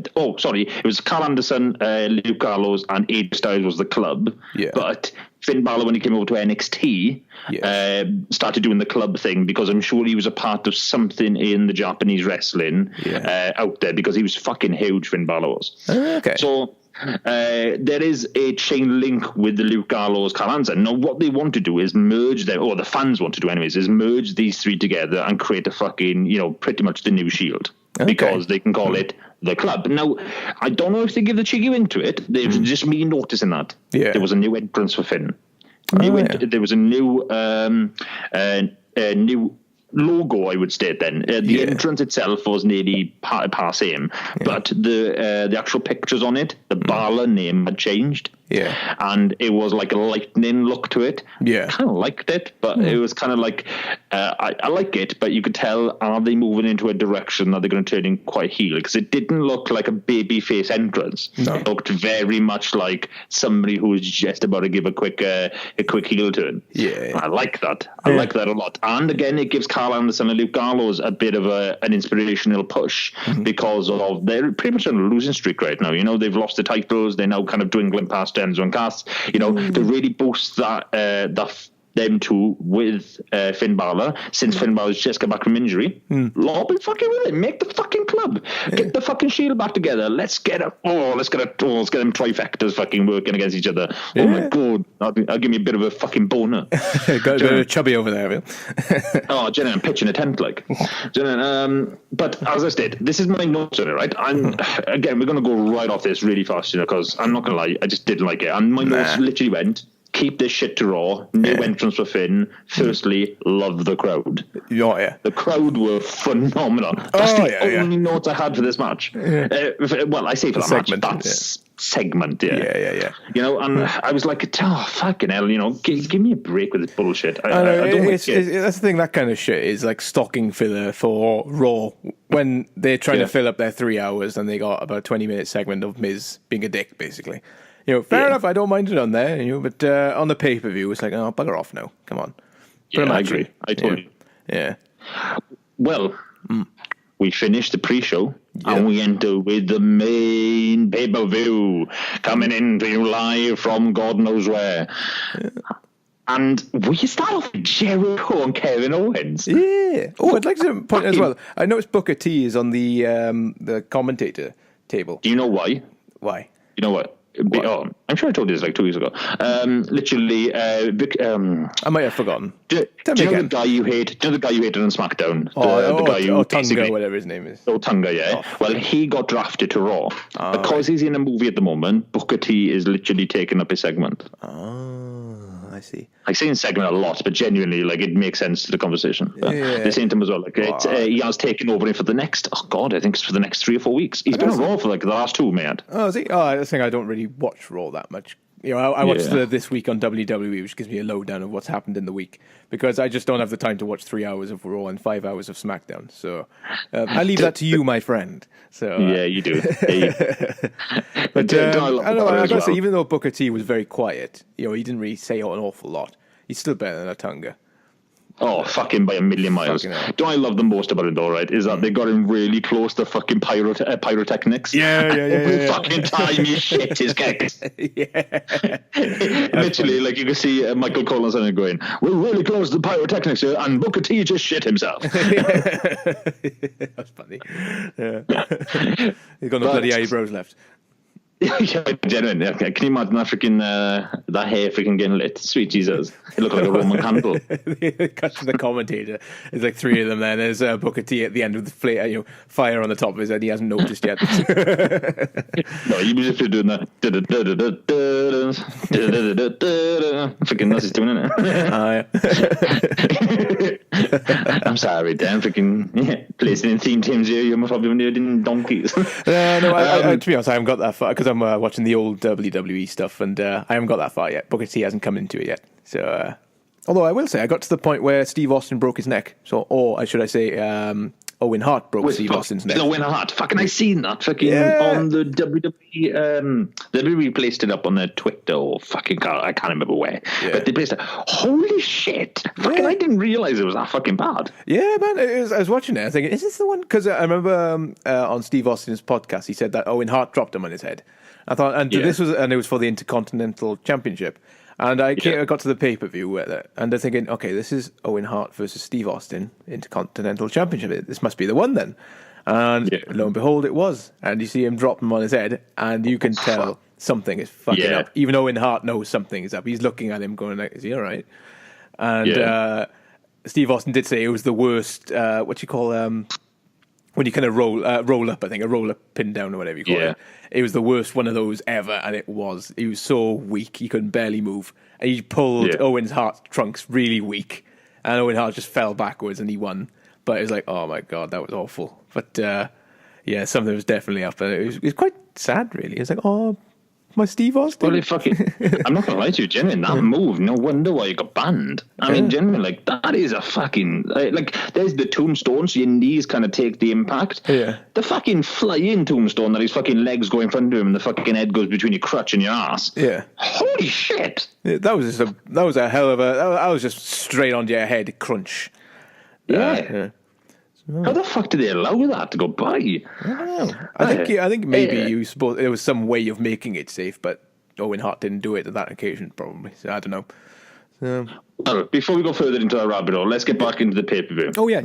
it was Carl Anderson, Luke Gallows, and AJ Styles was the club. Yeah. But Finn Balor, when he came over to NXT, started doing the club thing because I'm sure he was a part of something in the Japanese wrestling out there because he was fucking huge, Finn Balor was. Okay. So there is a chain link with the Luke Gallows, Carl Anderson. Now, what they want to do is merge them, or the fans want to do anyways, is merge these three together and create a fucking, pretty much the new Shield. Okay. Because they can call it the club. Now, I don't know if they give the cheeky win to it. They've just me noticing that. Yeah. There was a new entrance for Finn. There was a new new logo, I would state then. The entrance itself was nearly past him, but the actual pictures on it, the Balor name had changed. Yeah. And it was like a lightning look to it. Yeah. Kind of liked it, but it was kind of like, I like it, but you could tell, are they moving into a direction that they're going to turn in quite heel? Because it didn't look like a babyface entrance. No. It looked very much like somebody who was just about to give a quick heel turn. Yeah. I like that. I like that a lot. And again, it gives Carl Anderson and Luke Gallows a bit of an inspirational push because of they're pretty much on a losing streak right now. You know, they've lost the titles. They're now kind of dwindling past Enzo and Cass. You know, to really boost them two with Finn Balor, since Finn Balor's just got back from injury. Lob it fucking with it. Make the fucking club. Get the fucking Shield back together. Let's get them trifectas fucking working against each other. Oh my god, I'll give me a bit of a fucking boner. Got a bit of chubby over there, have you? Oh, Jenna, I'm pitching a tent, like. Jenna, but as I said, this is my notes on it, right? Again, we're going to go right off this really fast, you know, because I'm not going to lie, I just didn't like it. And my notes literally went, keep this shit to Raw, new entrance for Finn. Firstly, love the crowd. Oh, yeah. The crowd were phenomenal. That's the only notes I had for this match. Well, I say for that segment, match, that's segment, Yeah. You know, and I was like, oh, fucking hell, you know, give me a break with this bullshit. I don't like it. That's the thing, that kind of shit is like stocking filler for Raw when they're trying to fill up their 3 hours and they got about a 20-minute segment of Miz being a dick, basically. You know, fair enough, I don't mind it on there, you know, but on the pay-per-view, it's like, oh, bugger off now. Come on. I agree. I totally. Yeah. Well, we finished the pre-show and we enter with the main pay-per-view coming in to you live from God knows where. Yeah. And we start off with Jericho and Kevin Owens. Yeah. Oh, I'd like to point as well. I noticed Booker T is on the commentator table. Do you know why? Why? You know what? Oh, I'm sure I told you this like 2 weeks ago. Literally, I might have forgotten. Do you know the guy you hate? Do you know the guy you hated on SmackDown? The guy who Tunga, whatever his name is. Oh, Tunga, yeah. Well, he got drafted to Raw. Because he's in a movie at the moment, Booker T is literally taking up his segment. Oh, I see. I say in segment a lot, but genuinely, like, it makes sense to the conversation. The same time as well. Like, he has taken over him for the next, I think it's for the next 3 or 4 weeks. He's been on Raw for like the last 2, man. Oh, is he? Oh, I think I don't really watch Raw that much. You know, I watched This Week on WWE, which gives me a lowdown of what's happened in the week, because I just don't have the time to watch 3 hours of Raw and 5 hours of SmackDown. So I leave that to you, my friend. So yeah, you do. But I gotta say, even though Booker T was very quiet, you know, he didn't really say an awful lot. He's still better than a Tunga. Oh, fucking by a million miles. Do I love the most about it though, right? Is that they got him really close to fucking pyrotechnics. Yeah. Every fucking time he shit his kicks. Literally, like you can see Michael Cole and something going, we're really close to the pyrotechnics here, and Booker T just shit himself. That's funny. Yeah. He's got no bloody eyebrows left. Genuine. Can you imagine that freaking that hair freaking getting lit? Sweet Jesus, it looked like a Roman candle. Cut to the commentator. There's like 3 of them there. There's Booker T at the end with the fire on the top of his head. He hasn't noticed yet. No, he was just doing that. Freaking nuts is doing it. I'm sorry, Dan. Freaking placing in theme teams here. You're probably one of the donkeys. To be honest, I haven't got that far because I'm watching the old WWE stuff, and I haven't got that far yet. Booker T hasn't come into it yet. So, although I will say, I got to the point where Steve Austin broke his neck. So, or should I say, Owen Hart broke Steve Austin's neck. Owen Hart. Fucking, I seen that. Fucking on the WWE. WWE placed it up on their Twitter or fucking, I can't remember where. Yeah. But they placed it. Holy shit. Fucking, I didn't realize it was that fucking bad. Yeah, man. I was watching it. I was thinking, is this the one? Because I remember on Steve Austin's podcast, he said that Owen Hart dropped him on his head. I thought, and it was for the Intercontinental Championship. And I got to the pay-per-view and they're thinking, okay, this is Owen Hart versus Steve Austin, Intercontinental Championship. This must be the one then. And lo and behold, it was. And you see him drop him on his head, and you can tell something is fucking up. Even Owen Hart knows something is up. He's looking at him going, like, is he all right? And Steve Austin did say it was the worst, when you kind of roll up, I think, a roll-up pin down or whatever you call it. It was the worst one of those ever, and it was. He was so weak, he couldn't barely move. And he pulled Owen Hart's trunks really weak, and Owen Hart just fell backwards, and he won. But it was like, oh my God, that was awful. But something was definitely up, and it was quite sad, really. It's like, oh, My Steve Austin. Well, I'm not gonna lie to you, genuine. That move, no wonder why you got banned. I mean, genuine, like that is a fucking like. There's the tombstone, so your knees kind of take the impact. Yeah. The fucking flying tombstone that his fucking legs go in front of him, and the fucking head goes between your crutch and your ass. Yeah. Holy shit! Yeah, that was a hell of a. That was just straight onto your head crunch. Yeah. How the fuck did they allow that to go by? I don't know. I think maybe there was some way of making it safe, but Owen Hart didn't do it on that occasion, probably. So I don't know. Well, before we go further into our rabbit hole, let's get back into the pay-per-view. Oh, yeah.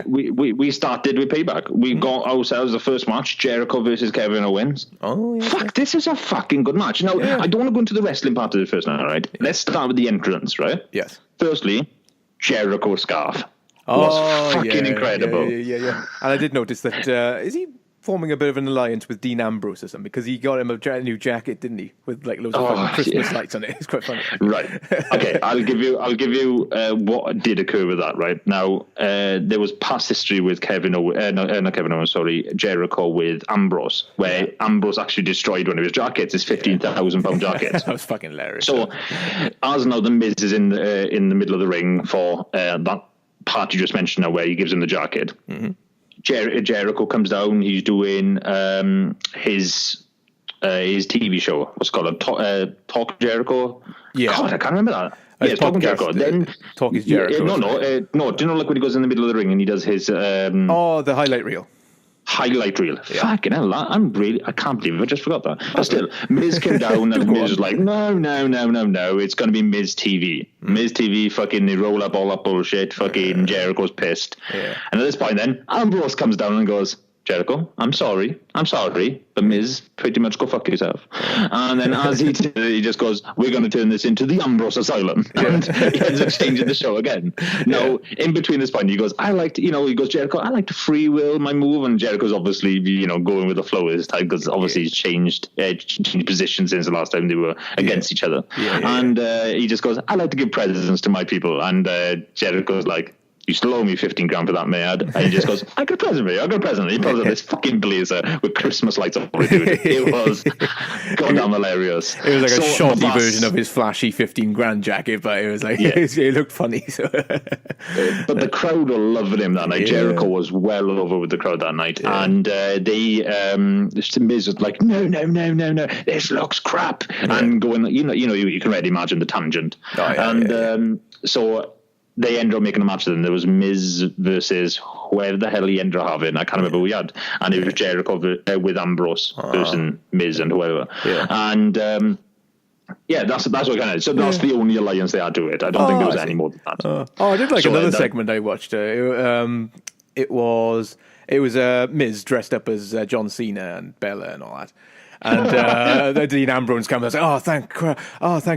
We started with Payback. We got ourselves the first match, Jericho versus Kevin Owens. Oh, yeah. Fuck, this is a fucking good match. Now, I don't want to go into the wrestling part of it first now, right? Let's start with the entrance, right? Yes. Firstly, Jericho scarf. Was fucking incredible. Yeah. And I did notice that, is he forming a bit of an alliance with Dean Ambrose or something? Because he got him a new jacket, didn't he? With like loads of fucking Christmas lights on it. It's quite funny. Right. Okay, I'll give you what did occur with that, right? Now, there was past history with Jericho with Ambrose, where Ambrose actually destroyed one of his jackets, his £15,000 jacket. That was fucking hilarious. So, as now the Miz is in the middle of the ring for that part you just mentioned now, where he gives him the jacket. Mm-hmm. Jericho comes down. He's doing his TV show. What's it called? Talk Jericho. Yeah, God, I can't remember that. Yeah, Talking Jericho. Then Talk is Jericho. No. Do you know like when he goes in the middle of the ring and he does his the highlight reel? Highlight reel. Yeah. Fucking hell, I can't believe it. I just forgot that. But still, Miz came down and Miz was like, no. It's going to be Miz TV. Miz TV, fucking, they roll up all that bullshit. Fucking Jericho's pissed. Yeah. And at this point then, Ambrose comes down and goes, Jericho, I'm sorry, but Miz, pretty much go fuck yourself. And then as he did it, he just goes, we're going to turn this into the Ambrose Asylum. And he ends up changing the show again. Now, in between this point, he goes, Jericho, I like to free will my move. And Jericho's obviously, going with the flow this time because obviously he's changed positions since the last time they were against each other. And he just goes, I like to give presents to my people. And Jericho's like, you still owe me 15 grand for that, mad. And he just goes, I got a present for you. He pulls out this fucking blazer with Christmas lights on it, dude. It was goddamn hilarious. It was like a shoddy version of his flashy 15 grand jacket, but it was like, it looked funny. So. But the crowd were loving him that night. Jericho was well over with the crowd that night. Yeah. And Miz was like, no, this looks crap. Yeah. And going, you can already imagine the tangent. So they ended up making a match then. There was Miz versus whoever the hell he ended up having. I can't remember who he had. And it was Jericho with Ambrose versus Miz and whoever. Yeah. And that's what kind of. So that's the only alliance they had to it. I don't think there was any more than that. I did like another segment I watched. It was Miz dressed up as John Cena and Bella and all that. And Dean Ambrose comes and says, thank God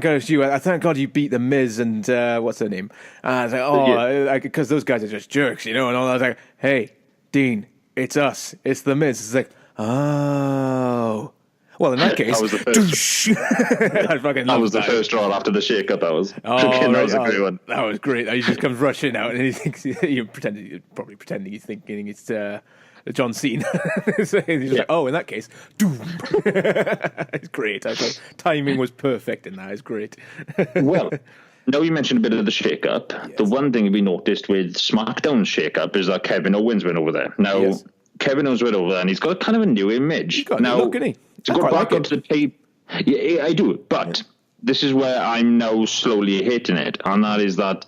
it's you. Thank God you beat the Miz and what's her name? And I was like, because those guys are just jerks, and all that. I was like, hey, Dean, it's us. It's the Miz. It's like, oh. Well, in that case, that was the first draw after the shake-up. That was a great one. That was great. He just comes rushing out and he thinks probably pretending he's thinking it's John Cena. So he's like, in that case, doom. It's great. I thought timing was perfect in that. It's great. Well, now you mentioned a bit of the shake-up. Yes. The one thing we noticed with SmackDown's shake-up is that Kevin Owens went over there. Now, Kevin Owens went over there and he's got kind of a new image. He's got a look, isn't he? To go back onto the tape, I do. But this is where I'm now slowly hitting it, and that is that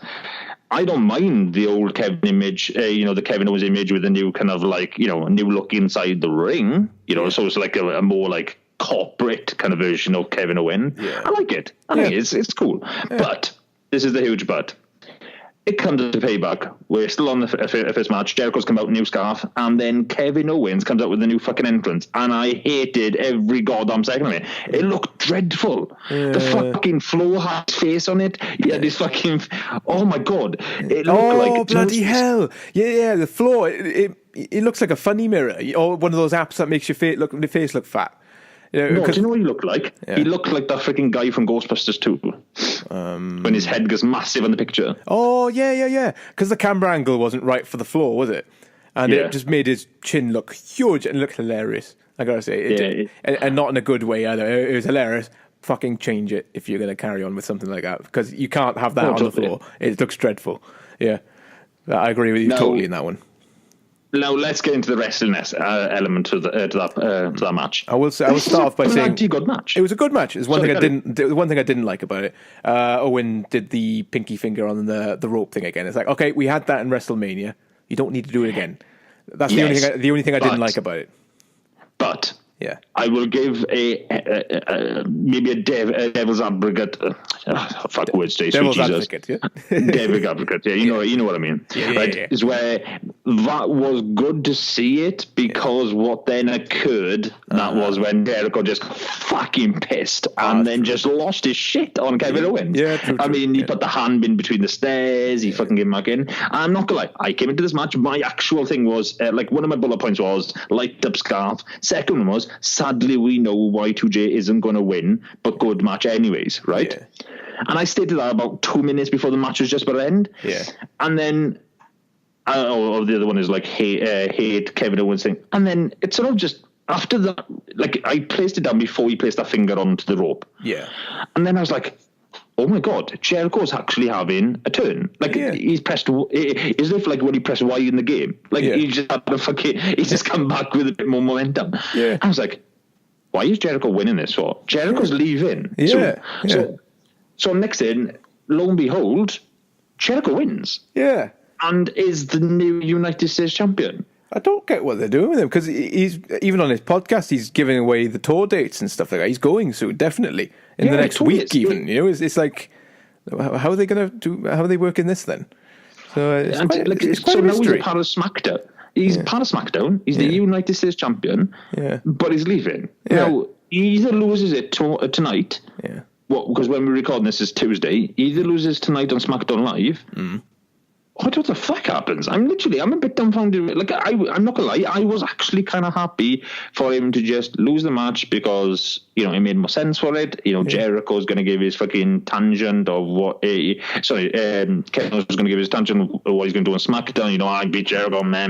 I don't mind the old Kevin image, the Kevin Owens image with a new kind of like, a new look inside the ring, so it's like a more like corporate kind of version of Kevin Owens. Yeah. I like it. I think it's cool. Yeah. But this is the huge but. It comes to Payback. We're still on the first match. Jericho's come out with a new scarf, and then Kevin Owens comes out with a new fucking entrance, and I hated every goddamn second of it. It looked dreadful. The fucking floor had his face on it. He had this fucking... Oh, my God. It looked like... Oh, bloody hell. Yeah, the floor. It looks like a funny mirror, or one of those apps that makes your face look fat. Do you know what he looked like? Yeah. He looked like that freaking guy from Ghostbusters 2. When his head goes massive on the picture. Oh, yeah. Because the camera angle wasn't right for the floor, was it? and it just made his chin look huge and look hilarious. I gotta say, and not in a good way either. It was hilarious. Fucking change it if you're going to carry on with something like that, because you can't have that on the floor. It looks dreadful. Yeah, I agree with you totally in that one. Now let's get into the wrestling element to that match. I will start off by saying good match. It was a good match. It's one thing I didn't like about it. Owen did the pinky finger on the rope thing again. It's like, okay, we had that in WrestleMania. You don't need to do it again. That's the only thing I didn't like about it. But yeah, I will give maybe a devil's advocate. Fuck words, Jason. Devil's advocate, yeah. Devil's advocate, yeah. You know what I mean, right? Yeah. Is where that was good to see it, because what then occurred that was when Jericho just fucking pissed and then just lost his shit on Kevin Owens. Yeah, true, I mean, he put the hand in between the stairs. He fucking came back in. I'm not gonna lie. I came into this match. My actual thing was like, one of my bullet points was light up scarf. Second one was, sadly, we know Y2J isn't going to win, but good match anyways, right? Yeah. And I stated that about 2 minutes before the match was just about to end. Yeah. And then, the other one is like, hate Kevin Owens thing. And then it's sort of just, after that, like, I placed it down before he placed that finger onto the rope. Yeah. And then I was like, oh my God, Jericho's actually having a turn. Like, he's pressed, is it like when he pressed Y in the game? Like, he just had he's just come back with a bit more momentum. Yeah. I was like, why is Jericho winning this for? Jericho's leaving. So next thing, lo and behold, Jericho wins. Yeah. And is the new United States champion. I don't get what they're doing with him, because he's, even on his podcast, he's giving away the tour dates and stuff like that. He's going soon, definitely. In the next week, even. You know, it's like, how are they going to do, how are they working this then? So it's quite a mystery. So now he's a part of SmackDown. He's part of SmackDown. He's the United States champion, but he's leaving. Yeah. Now, he either loses it tonight, because when we're recording this is Tuesday, he either loses tonight on SmackDown Live, what the fuck happens? I'm a bit dumbfounded. Like, I'm not gonna lie, I was actually kind of happy for him to just lose the match, because, you know, it made more sense for it. You know, Jericho's going to give his fucking tangent of what, Kevin was going to give his tangent of what he's going to do on SmackDown. You know, I beat Jericho, meh.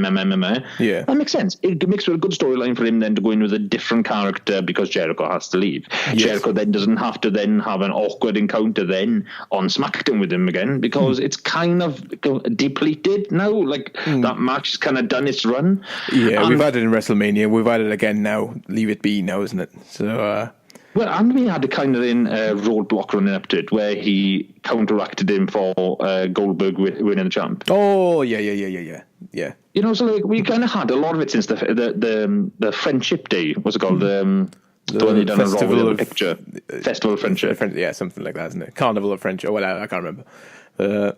Yeah. That makes sense. It makes for a good storyline for him then to go in with a different character, because Jericho has to leave. Yes. Jericho then doesn't have to then have an awkward encounter then on SmackDown with him again, because it's kind of depleted now. Like, that match has kind of done its run. Yeah, we've had it in WrestleMania. We've had it again now. Leave it be now, isn't it? So, well, and we had a kind of roadblock running up to it, where he counteracted him for Goldberg winning the champ. Oh, yeah. You know, so like, we kind of had a lot of it since the Friendship Day. What's it called? The one they done a Raw with a picture. Festival of Friendship. Yeah, something like that, isn't it? Carnival of Friendship. Well, I can't remember.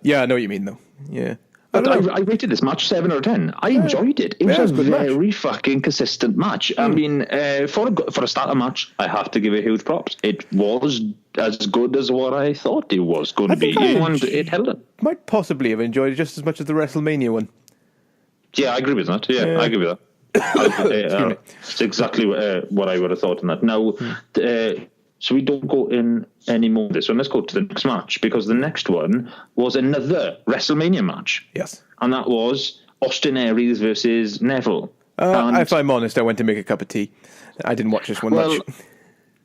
Yeah, I know what you mean, though. Yeah. I rated this match 7 out of 10. I enjoyed it. It was a very fucking consistent match. I mean, for a starter match, I have to give it huge props. It was as good as what I thought it was going to be. It held it. Might possibly have enjoyed it just as much as the WrestleMania one. Yeah, I agree with that. Yeah. I agree with that. It's exactly what I would have thought on that. Now, so we don't go in any more of this one. Let's go to the next match, because the next one was another WrestleMania match. Yes. And that was Austin Aries versus Neville. If I'm honest, I went to make a cup of tea. I didn't watch this one much.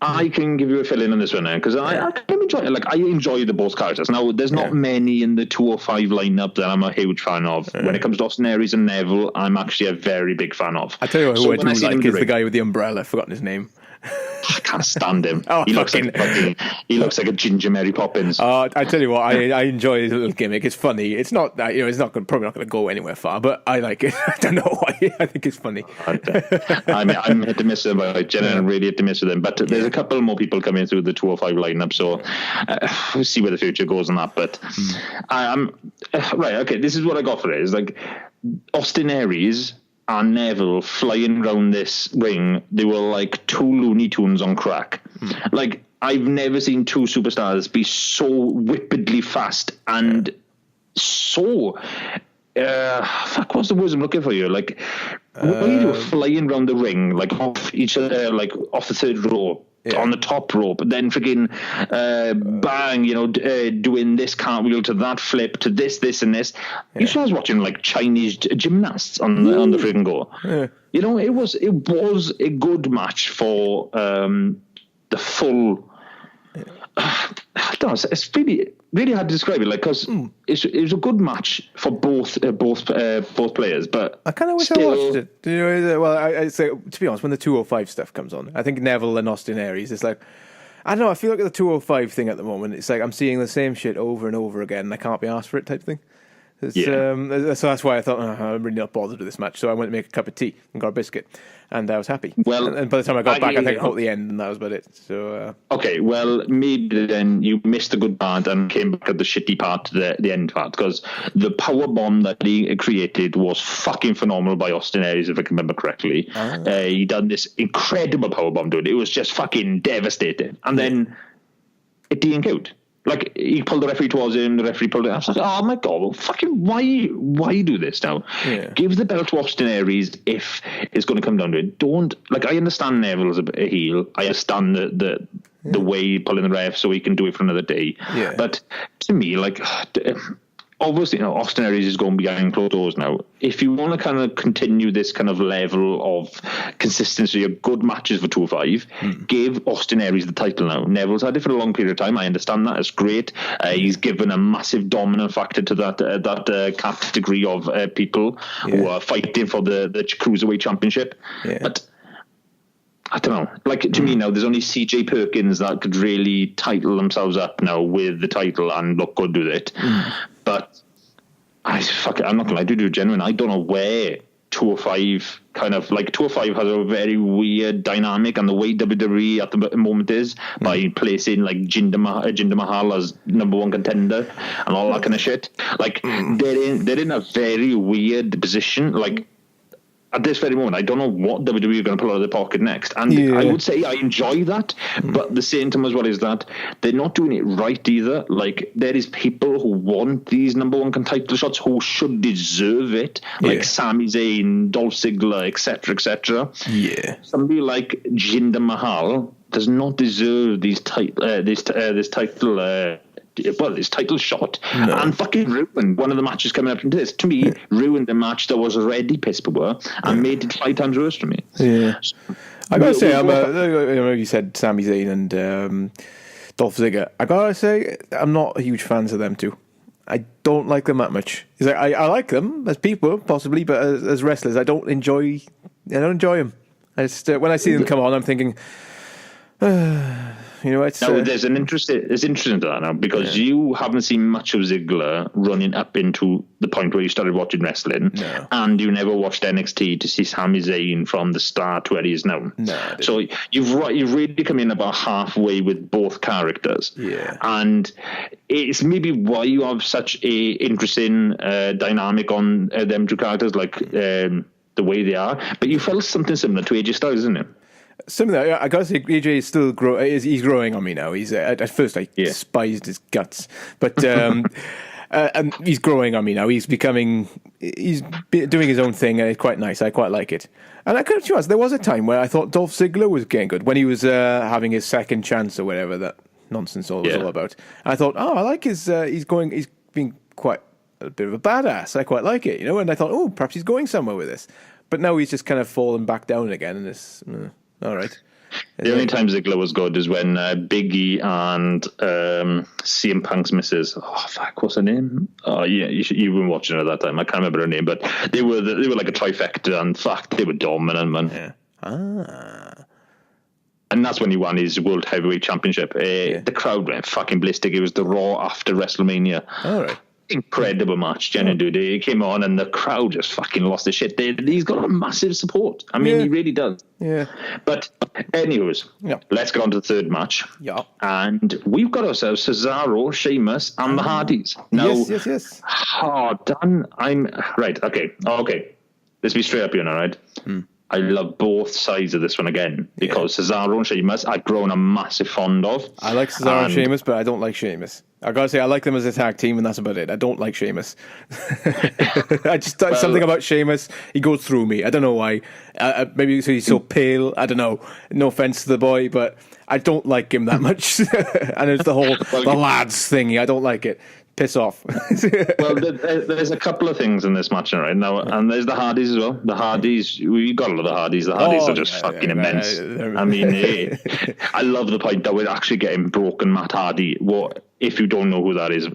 I can give you a fill-in on this one now, because I enjoy it. Like, I enjoy the both characters. Now, there's not many in the 205 lineup that I'm a huge fan of. When it comes to Austin Aries and Neville, I'm actually a very big fan of. I tell you who I do like is the guy with the umbrella. I've forgotten his name. I can't stand him. He looks like a ginger Mary Poppins. I tell you what, I enjoy his little gimmick. It's funny. It's not that, you know, it's not probably not going to go anywhere far, but I like it. I don't know why. I think it's funny. I'm hit to miss them. I genuinely really hit to miss them. But there's a couple more people coming through the 205 lineup, so we'll see where the future goes on that. But I'm right. Okay, this is what I got for it. It's like Austin Aries and Neville flying around this ring. They were like two Looney Tunes on crack. Like, I've never seen two superstars be so whippedly fast and so what's the words I'm looking for here? Like, when they were flying around the ring, like off each other, like off the third row, on the top rope, then freaking bang, doing this cartwheel to that flip to this and this. You should was watching like Chinese gymnasts on the freaking go. Yeah. It was a good match for the full. I don't know. It's really hard to describe it, like, because it was a good match for both players. But I kind of wish I watched it. Well, I say, to be honest, when the 205 stuff comes on, I think Neville and Austin Aries, it's like, I don't know. I feel like the 205 thing at the moment, it's like I'm seeing the same shit over and over again, and I can't be asked for it, type thing. So that's why I thought, I'm really not bothered with this match. So I went to make a cup of tea and got a biscuit, and I was happy. Well, and by the time I got back, I think I caught the end, and that was about it. So okay, well, maybe then you missed the good part and came back at the shitty part, the end part, because the power bomb that he created was fucking phenomenal by Austin Aries, if I can remember correctly. He done this incredible power bomb, dude. It was just fucking devastating, and then it didn't out. Like, he pulled the referee towards him, the referee pulled it. I was like, oh my God, well, fucking why do this now? Yeah. Give the belt to Austin Aries if it's going to come down to it. Don't, like, I understand Neville's a heel. I understand the way he pulling the ref so he can do it for another day. Yeah. But to me, like, obviously, Austin Aries is going behind closed doors now. If you want to kind of continue this kind of level of consistency of good matches for 205, give Austin Aries the title now. Neville's had it for a long period of time. I understand that. It's great. He's given a massive dominant factor to that category of people who are fighting for the Cruiserweight Championship. Yeah. But I don't know. Like, to me now, there's only CJ Perkins that could really title themselves up now with the title and look good with it. But I'm not gonna lie, do genuine. I don't know where 205 kind of, like, 205 has a very weird dynamic, and the way WWE at the moment is by placing like Jinder Mahal as number one contender and all that kind of shit. Like, they're in a very weird position. Like, at this very moment, I don't know what WWE are going to pull out of their pocket next. And I would say I enjoy that, but at the same time as well is that they're not doing it right either. Like, there is people who want these number one title shots who should deserve it, like Sami Zayn, Dolph Ziggler, etc. Yeah. Somebody like Jinder Mahal does not deserve this title shot, and fucking ruined one of the matches coming up into this. To me, ruined the match that was already piss poor and made it 5 times worse for me. Yeah, I gotta say, you said Sami Zayn and Dolph Ziggler. I gotta say, I'm not a huge fan of them two. I don't like them that much. It's like, I like them as people, possibly, but as wrestlers, I don't enjoy them. I just, when I see them come on, I'm thinking, it's there's interesting to that now, because you haven't seen much of Ziggler running up into the point where you started watching wrestling, and you never watched NXT to see Sami Zayn from the start to where he is now. So you've really come in about halfway with both characters, and it's maybe why you have such a interesting dynamic on them two characters, like the way they are. But you felt something similar to AJ Styles, isn't it? Similar, I gotta say, AJ is still he's growing on me now. He's at first I despised his guts, but and he's growing on me now. He's doing his own thing, and it's quite nice. I quite like it. And I could be honest, there was a time where I thought Dolph Ziggler was getting good when he was having his second chance or whatever that nonsense was all about. And I thought, I like his. He's being quite a bit of a badass. I quite like it, And I thought, perhaps he's going somewhere with this. But now he's just kind of fallen back down again, and it's. All right. The only time Ziggler was good is when Big E and CM Punk's missus. Oh fuck, what's her name? Oh yeah, you were watching her at that time. I can't remember her name, but they were like a trifecta, and fuck, they were dominant, man. Yeah. And that's when he won his World Heavyweight Championship. The crowd went fucking ballistic. It was the Raw after WrestleMania. All right. Incredible match, genuinely, dude. He came on and the crowd just fucking lost their shit. He's got a massive support. I mean, he really does. Yeah. But anyways, let's get on to the third match. Yeah. And we've got ourselves Cesaro, Sheamus, and the Hardys. Now, yes. Hard done. I'm right. Okay. Let's be straight up here now, right? I love both sides of this one again, because Cesaro and Sheamus I've grown a massive fond of. I like Cesaro and Sheamus, but I don't like Sheamus. I gotta say, I like them as a tag team, and that's about it. I don't like Sheamus. I just something about Sheamus. He goes through me. I don't know why. Maybe because he's so pale. I don't know. No offense to the boy, but I don't like him that much. And it's the whole the lads thingy. I don't like it. Piss off. Well, there's a couple of things in this match right now, and there's the Hardys as well. The Hardys, we got a lot of Hardys. The Hardys are just fucking immense. I mean, I love the point that we're actually getting broken Matt Hardy. What if you don't know who that is?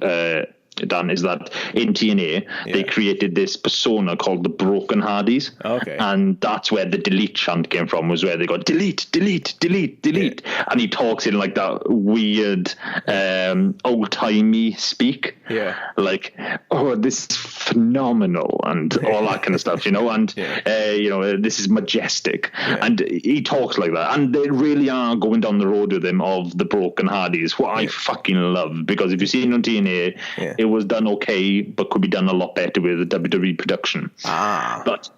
Dan, is that in TNA they created this persona called the Broken Hardys. Okay. And that's where the delete chant came from, was where they go delete, delete, delete, delete. And he talks in like that weird old-timey speak. Yeah. Like, oh, this is phenomenal and all that kind of stuff, you know, and this is majestic. Yeah. And he talks like that. And they really are going down the road with him of the Broken Hardys, what I fucking love, because if you've seen on TNA, it was done okay, but could be done a lot better with the WWE production. But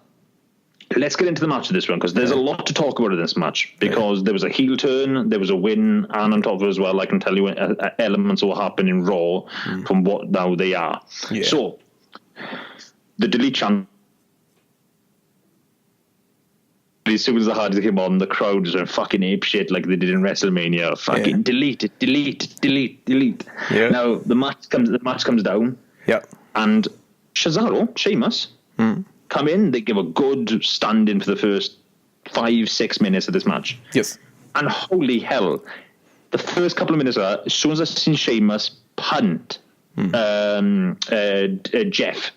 let's get into the match of this one, because there's a lot to talk about in this match, because there was a heel turn, there was a win, and on top of it as well, I can tell you elements of what happened in Raw from what now they are. Yeah. So, the delete chant, as soon as the Hardys came on, the crowd was fucking ape shit like they did in WrestleMania. Fucking delete it, delete it, delete, delete. Yeah. Now the match comes down. Yeah. And Sheamus come in. They give a good stand in for the first 5-6 minutes of this match. Yes. And holy hell, the first couple of minutes of that, as soon as I seen Sheamus punt Jeff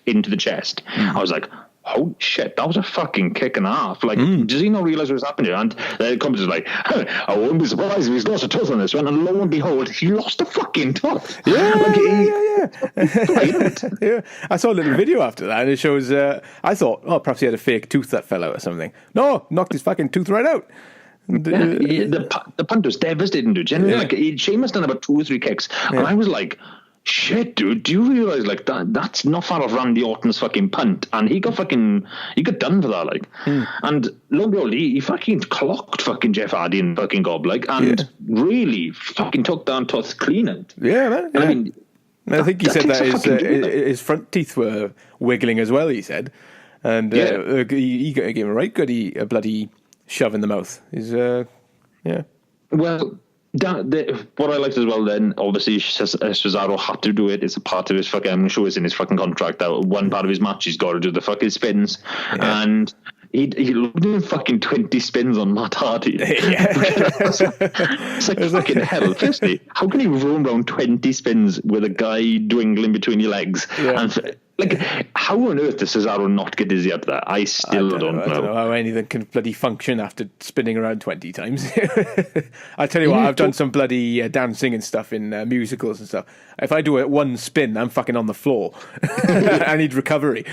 into the chest, I was like, holy shit, that was a fucking kick and a half. Like, does he not realise what's happening here? And the commentator's like, I wouldn't be surprised if he's lost a tooth on this one. And lo and behold, he lost a fucking tooth. Yeah. I saw a little video after that, and it shows, I thought, perhaps he had a fake tooth that fell out or something. No, knocked his fucking tooth right out. The punt was devastating, dude. Generally, like, Sheamus done about 2 or 3 kicks, and I was like, shit, dude, do you realise, like, that's not far off Randy Orton's fucking punt, and he got done for that, like. And lo and behold, he fucking clocked fucking Jeff Hardy and fucking Gob, like, and really fucking took down Tooth clean out. Yeah, man. Yeah. I mean, I think he said that his front teeth were wiggling as well, he said. And he gave him a right good bloody shove in the mouth. Well, what I liked as well then, obviously Cesaro had to do it. It's a part of his fucking, I'm sure it's in his fucking contract that one part of his match he's got to do the fucking spins. And he looked at fucking 20 spins on Matt Hardy. It's like fucking hell. Firstly, how can you roam around 20 spins with a guy dwingling between your legs? And like, how on earth does Cesaro not get dizzy up there? I still don't know. I don't know how anything can bloody function after spinning around 20 times. I tell you what, I've done some bloody dancing and stuff in musicals and stuff. If I do it one spin, I'm fucking on the floor. I need recovery.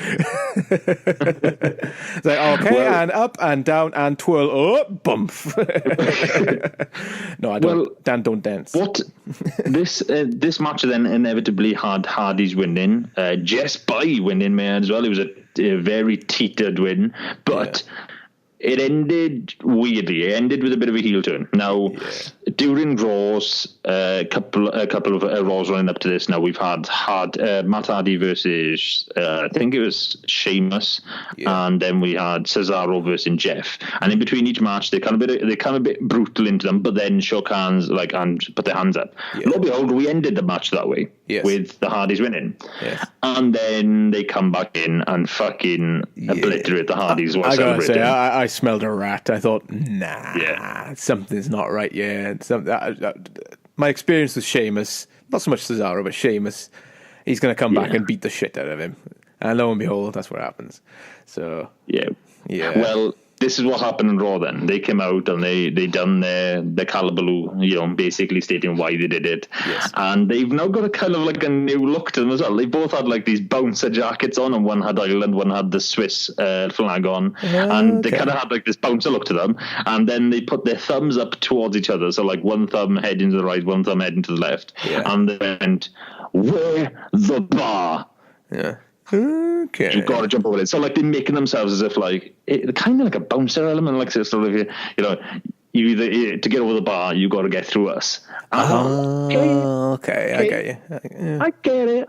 It's like, okay, and up and down and twirl. Oh, bump. No, I don't. Well, Dan, don't dance. What this match then inevitably had Hardy's winning. Just by winning, man, as well. It was a very teetered win, but it ended weirdly. It ended with a bit of a heel turn. Now, during Raws, a couple of Raws running up to this, now we've had Matt Hardy versus I think it was Sheamus, and then we had Cesaro versus Jeff. And in between each match, they kind of a bit brutal into them, but then shook hands and put their hands up. Lo and behold, we ended the match that way with the Hardys winning, and then they come back in and fucking obliterate the Hardys while celebrating. I smelled a rat. I thought, something's not right. My experience with Sheamus, not so much Cesaro, but Sheamus, he's going to come back and beat the shit out of him. And lo and behold, that's what happens. So well, this is what happened in Raw then. They came out and they done their calabaloo, basically stating why they did it. And they've now got a kind of like a new look to them as well. They both had like these bouncer jackets on, and one had Ireland, one had the Swiss flag on. And they kind of had like this bouncer look to them. And then they put their thumbs up towards each other. So like one thumb heading to the right, one thumb heading to the left. And they went, "Where the bar?" Okay. You've got to jump over it. So like they're making themselves as if like kind of like a bouncer element, like sort of you know. You either to get over the bar, you got to get through us. Okay, I get you. Yeah. I get it.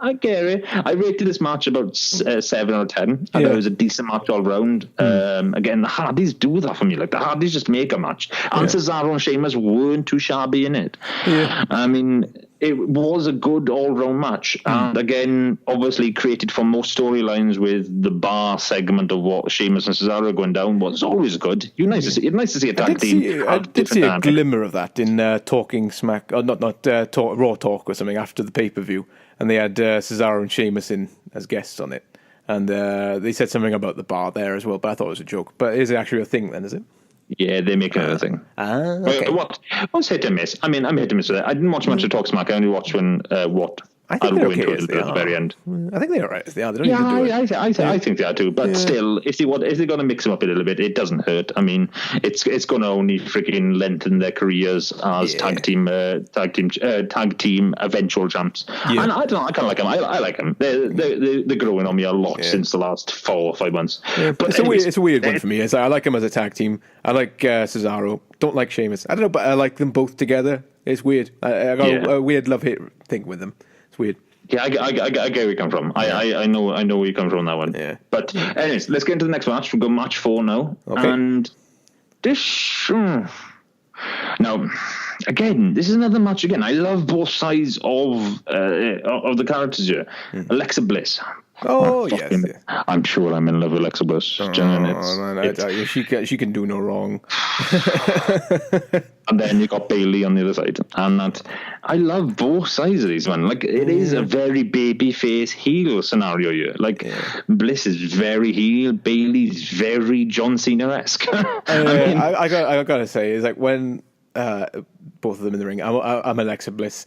I rated this match about 7 out of 10. I thought it was a decent match all round. Again, the Hardys do that for me. Like the Hardys just make a match. And Cesaro and Sheamus weren't too shabby in it. Yeah. I mean, it was a good all-round match, and again, obviously created for more storylines with the bar segment of what Sheamus and Cesaro are going down. Was always good. Nice to see a tag team. I did see a glimmer of that in Talking Smack, or not Raw Talk or something after the pay-per-view, and they had Cesaro and Sheamus in as guests on it, and they said something about the bar there as well, but I thought it was a joke. But is it actually a thing then, is it? Yeah, they make another thing. Okay. What's hit and miss? I mean, I'm hit and miss with it. I didn't watch much of Talk Smack. I only watched when I think they're okay at the very end. I think they're alright as they are. They don't I think they are too. But still, if they're going to mix them up a little bit, it doesn't hurt. I mean, it's going to only freaking lengthen their careers as tag team eventual champs. Yeah. And I don't know. I kind of like them. I like them. They're growing on me a lot since the last 4 or 5 months. Yeah, but it's a weird one for me. I like them as a tag team. I like Cesaro. Don't like Sheamus. I don't know, but I like them both together. It's weird. I got a weird love-hate thing with them. It's weird. Yeah, I get where you come from. I know where you come from on that one. Yeah. But anyways, let's get into the next match. We've got match 4 now. Okay. And this... now, again, this is another match again. I love both sides of the characters here. Alexa Bliss. Oh, yes. I'm sure I'm in love with Alexa Bliss. She can do no wrong. And then you got Bailey on the other side. And I love both sides of these, man. Like, it is a very babyface heel scenario here. Like, Bliss is very heel. Bailey's very John Cena-esque. I gotta say, it's like when both of them in the ring, I'm Alexa Bliss.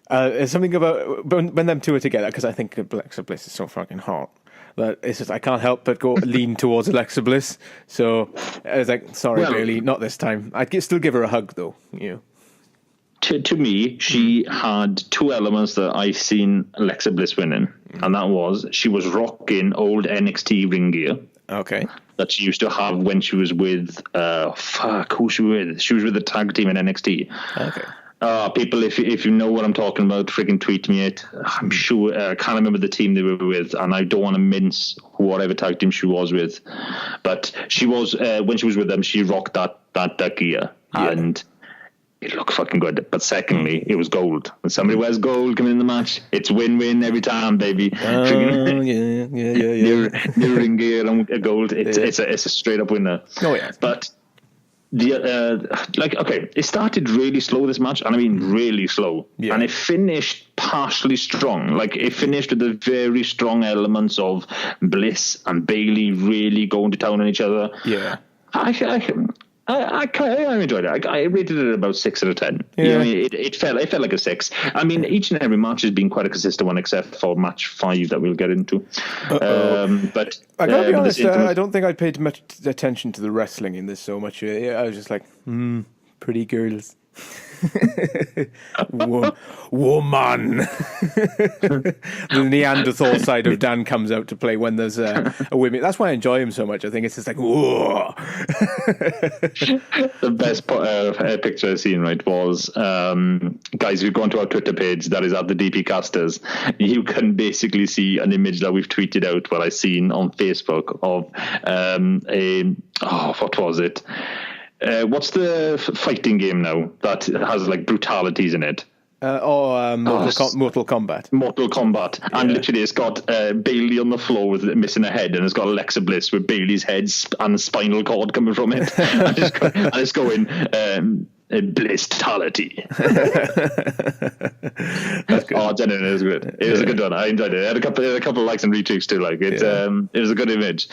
There's something about when them two are together, because I think Alexa Bliss is so fucking hot that it's just I can't help but lean towards Alexa Bliss. So I was like, sorry, Bailey, not this time. I'd still give her a hug though. You know. To me, she had 2 elements that I've seen Alexa Bliss winning, and that was she was rocking old NXT ring gear. Okay. That she used to have when she was with who she was with? She was with the tag team in NXT. Okay. People, if you know what I'm talking about, freaking tweet me it. I'm sure I can't remember the team they were with, and I don't want to mince whatever tag team she was with. But she was when she was with them, she rocked that gear, and it looked fucking good. But secondly, it was gold. When somebody wears gold coming in the match, it's win-win every time, baby. Yeah. New ring gear and gold. It's a straight up winner. Oh yeah, but. It started really slow, this match, and I mean really slow, and it finished partially strong. Like, it finished with the very strong elements of Bliss and Bailey really going to town on each other. Yeah, I enjoyed it. I rated it about 6 out of 10. Yeah. You know, it felt like a 6. I mean, each and every match has been quite a consistent one, except for match 5 that we'll get into. But I gotta be honest, I don't think I paid much attention to the wrestling in this so much. I was just like, pretty girls. Woman. The Neanderthal side of Dan comes out to play when there's a women. That's why I enjoy him so much. I think it's just like, whoa. The best picture I've seen, right, was guys, if you go onto our Twitter page that is at the DPcasters, you can basically see an image that we've tweeted out, what I've seen on Facebook of what was it? What's the fighting game now that has like brutalities in it? Mortal Kombat. Mortal Kombat. Yeah. And literally it's got Bailey on the floor with missing a head, and it's got Alexa Bliss with Bailey's head and spinal cord coming from it. and it's going Bliss-tality. That's good. Oh, genuinely, it was good. It was a good one. I enjoyed it. It had a couple of likes and retweets too. Like it was a good image.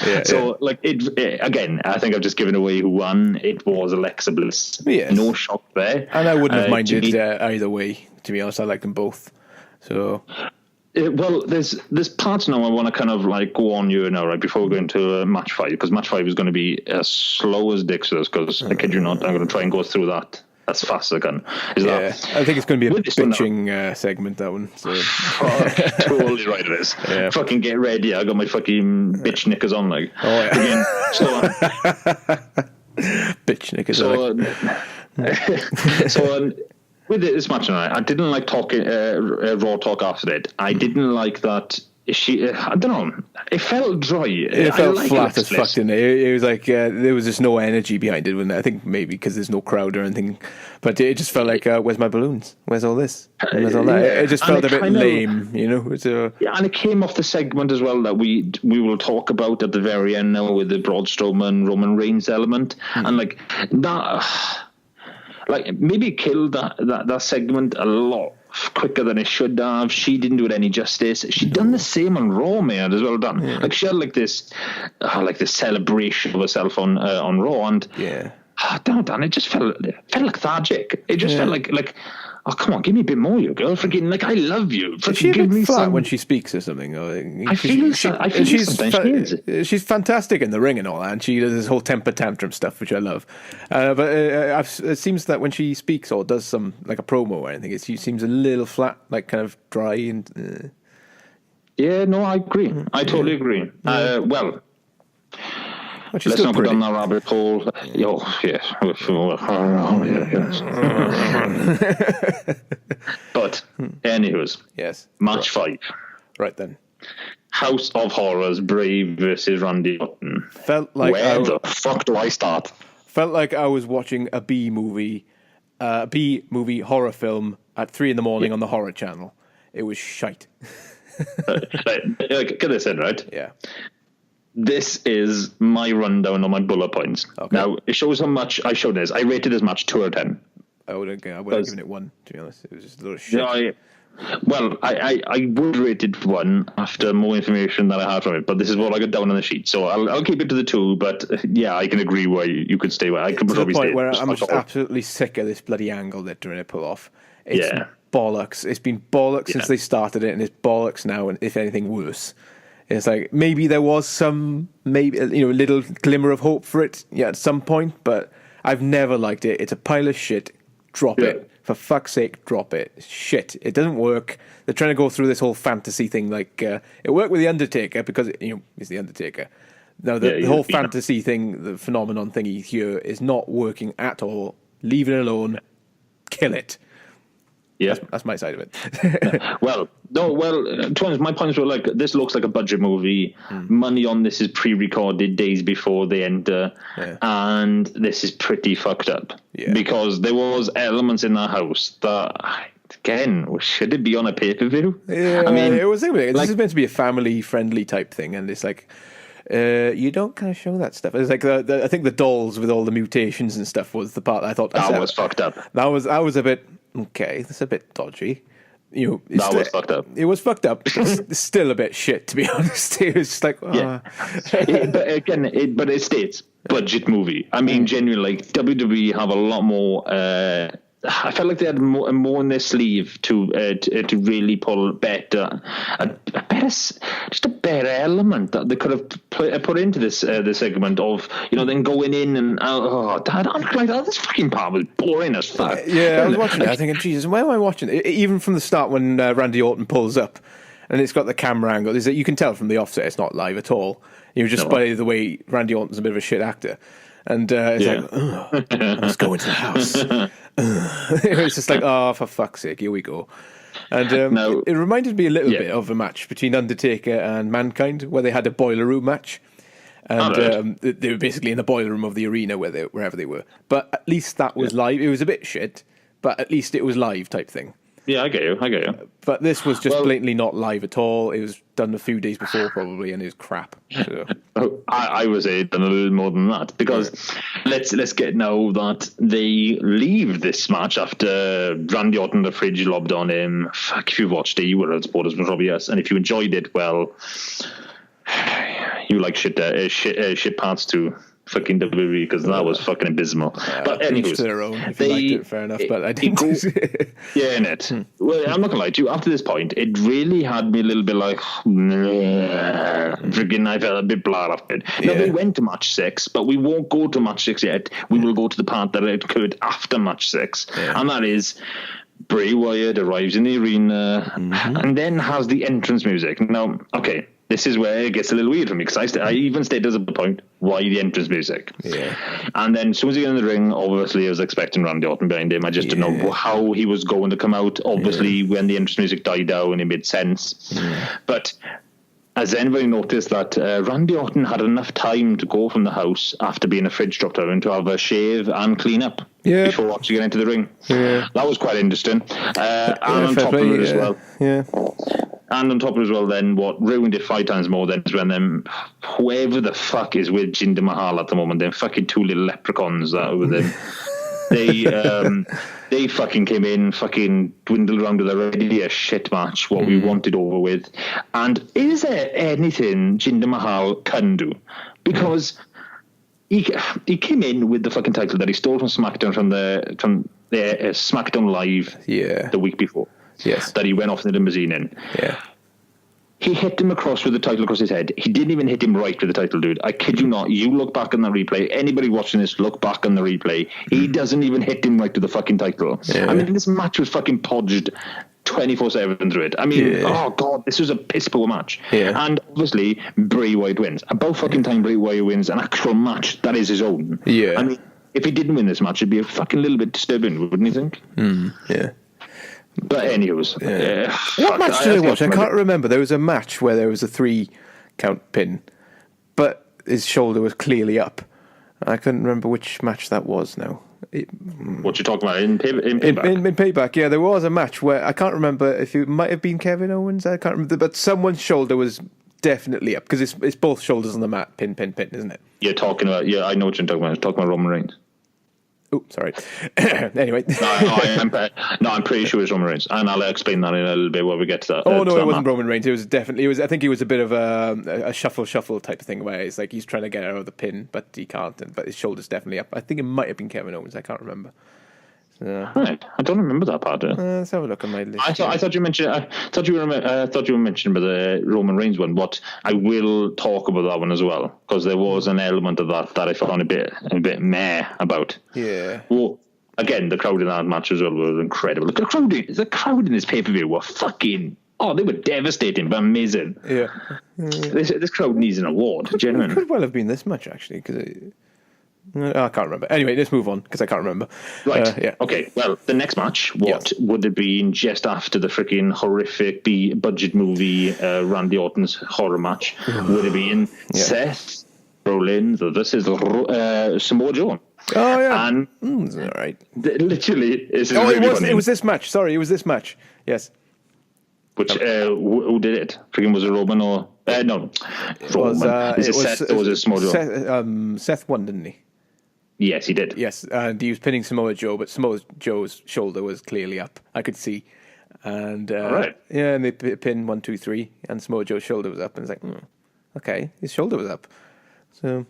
Like it again. I think I've just given away who won. It was Alexa Bliss. Yes. No shock there. And I wouldn't have minded either way. To be honest, I like them both. So. Well, there's parts now I want to kind of like go on you now, right, before we go into match 5, because match 5 is going to be as slow as dicks for us, because I kid you not, I'm going to try and go through that That's fast as a gun. Is Yeah, that? I think it's going to be a With this one, bitching segment, that one. So. Totally right it is. Yeah. Fucking get ready. I got my fucking bitch knickers on, like. Oh, yeah. Again, Bitch knickers. So with this match tonight, I didn't like talking Raw talk after it. I didn't like that. I don't know. It felt dry. It felt flat as fuck, didn't it? It was like there was just no energy behind it, wasn't it? I think maybe because there's no crowd or anything, but it just felt like, where's my balloons? Where's all this? Where's all that? It just felt a bit lame, you know. Yeah, and it came off the segment as well that we will talk about at the very end now with the Braun Strowman Roman Reigns element, and like that, like maybe it killed that segment a lot quicker than it should have. She didn't do it any justice. She'd done the same on Raw, man, as well done. Yeah. Like she had like this celebration of herself on Raw, and damn, it just felt lethargic. It just felt like, oh come on, give me a bit more, you girl. Freaking like I love you. Is she a bit flat when she speaks or something? I feel she's fantastic in the ring and all that, and she does this whole temper tantrum stuff, which I love. But it seems that when she speaks or does some like a promo or anything, she seems a little flat, like kind of dry and. Yeah, no, I agree. I totally agree. Well. Let's not go down that rabbit hole. But, anyways. Yes. Match 5. Right then. House of Horrors, Bray versus Randy Orton. Felt like Where the fuck do I start? Felt like I was watching a B movie horror film at 3 a.m. on the Horror Channel. It was shite. Get this in, right? Yeah. This is my rundown on my bullet points. Okay. Now, it shows how much I showed this. I rated this match 2 out of 10. I would have given it 1, to be honest. It was just a little shit. I would rate it 1 after more information that I had from it, but this is what I got down on the sheet. So I'll keep it to the 2, but yeah, I can agree where you could stay where I could probably stay. Where I'm just absolutely sick of this bloody angle they're trying to pull off. It's bollocks. It's been bollocks since they started it, and it's bollocks now, and if anything worse. It's like maybe there was some little glimmer of hope for it at some point, but I've never liked it. It's a pile of shit. Drop it. For fuck's sake, drop it. Shit. It doesn't work. They're trying to go through this whole fantasy thing. Like it worked with The Undertaker because he's The Undertaker. Now the whole fantasy thing, the phenomenon thingy here is not working at all. Leave it alone. Kill it. Yeah, that's my side of it. Well, my points were like, this looks like a budget movie. Money on this is pre-recorded days before they enter, and this is pretty fucked up because there was elements in that house that, again, should it be on a pay-per-view? Yeah, I mean, it was this is meant to be a family-friendly type thing, and it's like. You don't kind of show that stuff. It's like I think the dolls with all the mutations and stuff was the part I thought that was fucked up. That was a bit okay. That's a bit dodgy. That was fucked up. It was fucked up. It's still a bit shit, to be honest. It was just like, but it states budget movie. I mean, genuinely, like WWE have a lot more. I felt like they had more in their sleeve to really pull a better element that they could have put into this segment of then going in and this fucking part was boring as fuck. I was watching it. I was thinking, Jesus, why am I watching it? Even from the start when Randy Orton pulls up and it's got the camera angle, is that you can tell from the offset it's not live at all. Just by the way Randy Orton's a bit of a shit actor. And it's like, let's go into the house. It's just like, for fuck's sake, here we go. And it reminded me a little bit of a match between Undertaker and Mankind, where they had a boiler room match. And they were basically in the boiler room of the arena wherever they were. But at least that was live. It was a bit shit, but at least it was live type thing. Yeah, I get you. But this was just blatantly not live at all. It was done a few days before, probably, and it was crap. So. I would say done a little more than that, because let's get now that they leave this match after Randy Orton the fridge lobbed on him. Fuck, if you watched it, you were a supporters from probably us, and if you enjoyed it, well, you like shit parts too. fucking WWE because that was fucking abysmal. But Each anyways, to their own. If you liked it, fair enough. But I didn't. Yeah, innit. Well, I'm not gonna lie to you. After this point, it really had me a little bit like, freaking. I felt a bit blah after it. Now we went to match 6, but we won't go to match 6 yet. We will go to the part that occurred after match 6, and that is Bray Wyatt arrives in the arena and then has the entrance music. Now, okay. This is where it gets a little weird for me because I even stated at the point why the entrance music. Yeah. And then as soon as he got in the ring, obviously I was expecting Randy Orton behind him. I just didn't know how he was going to come out. Obviously, when the entrance music died down, it made sense. But has anybody noticed that Randy Orton had enough time to go from the house after being a fridge dropped out to have a shave and clean up before actually getting into the ring? Yeah. That was quite interesting. And on top of it as well. Yeah. And on top of it as well, then what ruined it 5 times more then is when them whoever the fuck is with Jinder Mahal at the moment, them fucking 2 little leprechauns that were with him. They fucking came in, fucking dwindled around with already a shit match, what we wanted over with. And is there anything Jinder Mahal can do? Because he came in with the fucking title that he stole from SmackDown from the SmackDown Live the week before. Yes. That he went off in the limousine in. Yeah. He hit him across with the title across his head. He didn't even hit him right with the title, dude. I kid you not. You look back on the replay. Anybody watching this, look back on the replay. He doesn't even hit him right with the fucking title. Yeah. I mean, this match was fucking podged 24/7 through it. I mean, oh God, this was a piss poor match. Yeah. And obviously, Bray Wyatt wins. About fucking time Bray Wyatt wins an actual match that is his own. Yeah. I mean, if he didn't win this match, it'd be a fucking little bit disturbing, wouldn't you think? Yeah. But anyways, what match did I watch? I can't remember. There was a match where there was a 3 count pin, but his shoulder was clearly up. I couldn't remember which match that was now. What you're talking about in Payback? In Payback, yeah, there was a match where I can't remember if it might have been Kevin Owens. I can't remember, but someone's shoulder was definitely up because it's both shoulders on the mat, pin, isn't it? You're talking about, I know what you're talking about. You're talking about Roman Reigns. Oh, sorry. Anyway. I'm pretty sure it's Roman Reigns. And I'll explain that in a little bit when we get to that. Oh, no, it wasn't Roman Reigns. I think it was a bit of a shuffle type of thing where it's like he's trying to get out of the pin, but he can't. But his shoulder's definitely up. I think it might have been Kevin Owens. I can't remember. Right, I don't remember that part. Let's have a look on my list. I thought you mentioned. I thought you were mentioning about the Roman Reigns one, but I will talk about that one as well because there was an element of that I found a bit meh about. Yeah. Well, again, the crowd in that match as well was incredible. The crowd in this pay-per-view were fucking. Oh, they were devastating, but amazing. Yeah. This crowd needs an award. Genuine. It could well have been this much actually because. I can't remember. Anyway, let's move on because I can't remember. Right. Yeah. Okay. Well, the next match, would have been just after the freaking horrific budget movie Randy Orton's horror match would have been Seth Rollins versus Samoa Joe. Oh yeah. And all right. Literally, it was this match. Sorry, it was this match. Yes. Which who did it? Freaking was it Roman or no? Roman. Is it Seth or was it Samoa Joe? Seth won, didn't he? Yes, he did. Yes, and he was pinning Samoa Joe, but Samoa Joe's shoulder was clearly up. I could see. And right. Yeah, and they pinned 1, 2, 3, and Samoa Joe's shoulder was up, and it's like, okay, his shoulder was up. So.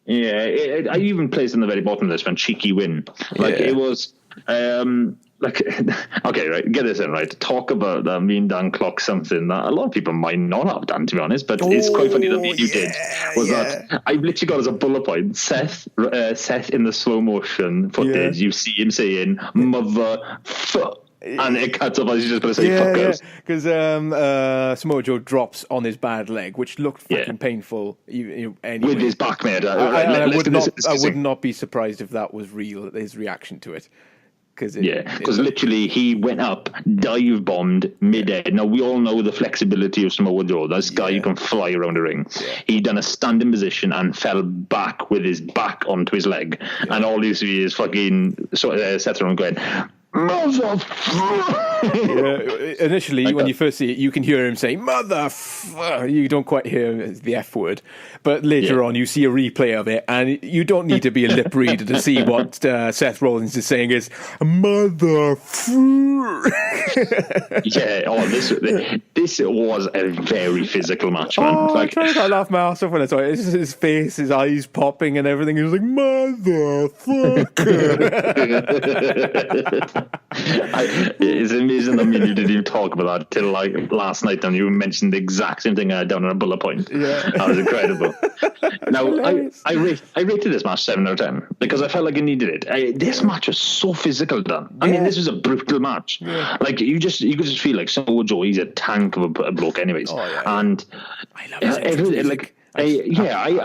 Yeah, I even placed on the very bottom of this one, cheeky win. It was. Okay, right, get this in, right. Talk about Mean Dan Clock, something that a lot of people might not have done, to be honest, but it's quite funny that you did. That I literally got as a bullet point, Seth in the slow motion footage, you see him saying, motherfucker. And it cuts off as he's just going to say fuckers. Because Samoa Joe drops on his bad leg, which looked fucking painful. Anyway. With his back, mate. I would not be surprised if that was real, his reaction to it. Because literally he went up, dive bombed mid-air. Now we all know the flexibility of Samoa Joe. This guy who can fly around the ring. Yeah. He done a standing position and fell back with his back onto his leg, and all you see is fucking Seth Rollins going, Initially, when you first see it, you can hear him saying You don't quite hear the F word, but later on, you see a replay of it, and you don't need to be a lip reader to see what Seth Rollins is saying is Yeah. Oh, this was a very physical match, man. I tried to laugh my ass off when I saw it. It's just his face, his eyes popping, and everything. He was like, motherfucker. It's amazing that me and you didn't even talk about that till like last night, and you mentioned the exact same thing I had down on a bullet point. Yeah. That was incredible. Now, I rated this match 7 out of 10 because I felt like it needed it. This match was so physical, Dan. I mean, this was a brutal match. Yeah. Like you could just feel like Samoa Joe, he's a tank of a bloke, anyways. Oh, yeah. And I love his like. I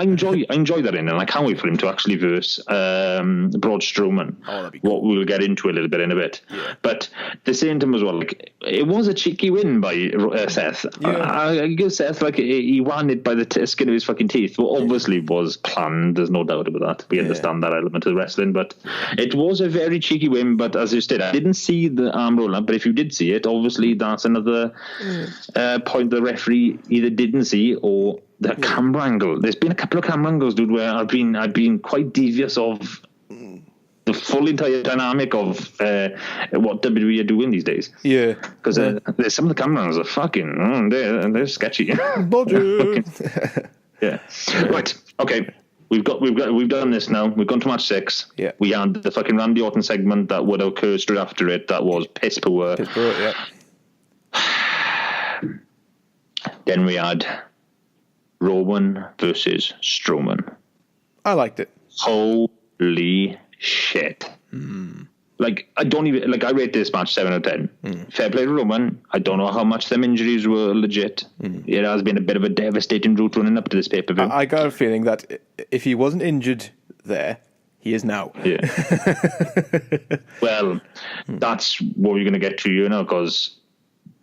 enjoy that in, and I can't wait for him to actually verse Braun Strowman. Oh, that'd be cool. What we'll get into a little bit in a bit. Yeah. But the same time as well, like it was a cheeky win by Seth. Yeah. I give Seth like he won it by the skin of his fucking teeth. Well, obviously was planned. There's no doubt about that. We understand that element of wrestling, but it was a very cheeky win. But as you said, I didn't see the arm roll up. But if you did see it, obviously that's another point the referee either didn't see or. The camera angle. There's been a couple of camera angles, dude, where I've been quite devious of the full entire dynamic of what WWE are doing these days. Yeah, because there's some of the camera angles are fucking they're sketchy. Yeah. Right. Okay. We've done this now. We've gone to match 6. Yeah. We had the fucking Randy Orton segment that would occur straight after it. That was piss poor. Yeah. Then we had Roman versus Strowman. I liked it. Holy shit. Like, I don't even... Like, I rate this match 7 out of 10. Fair play to Roman. I don't know how much them injuries were legit. It has been a bit of a devastating route running up to this pay-per-view. I got a feeling that if he wasn't injured there, he is now. Yeah. Well, that's what we're going to get to, you know, because...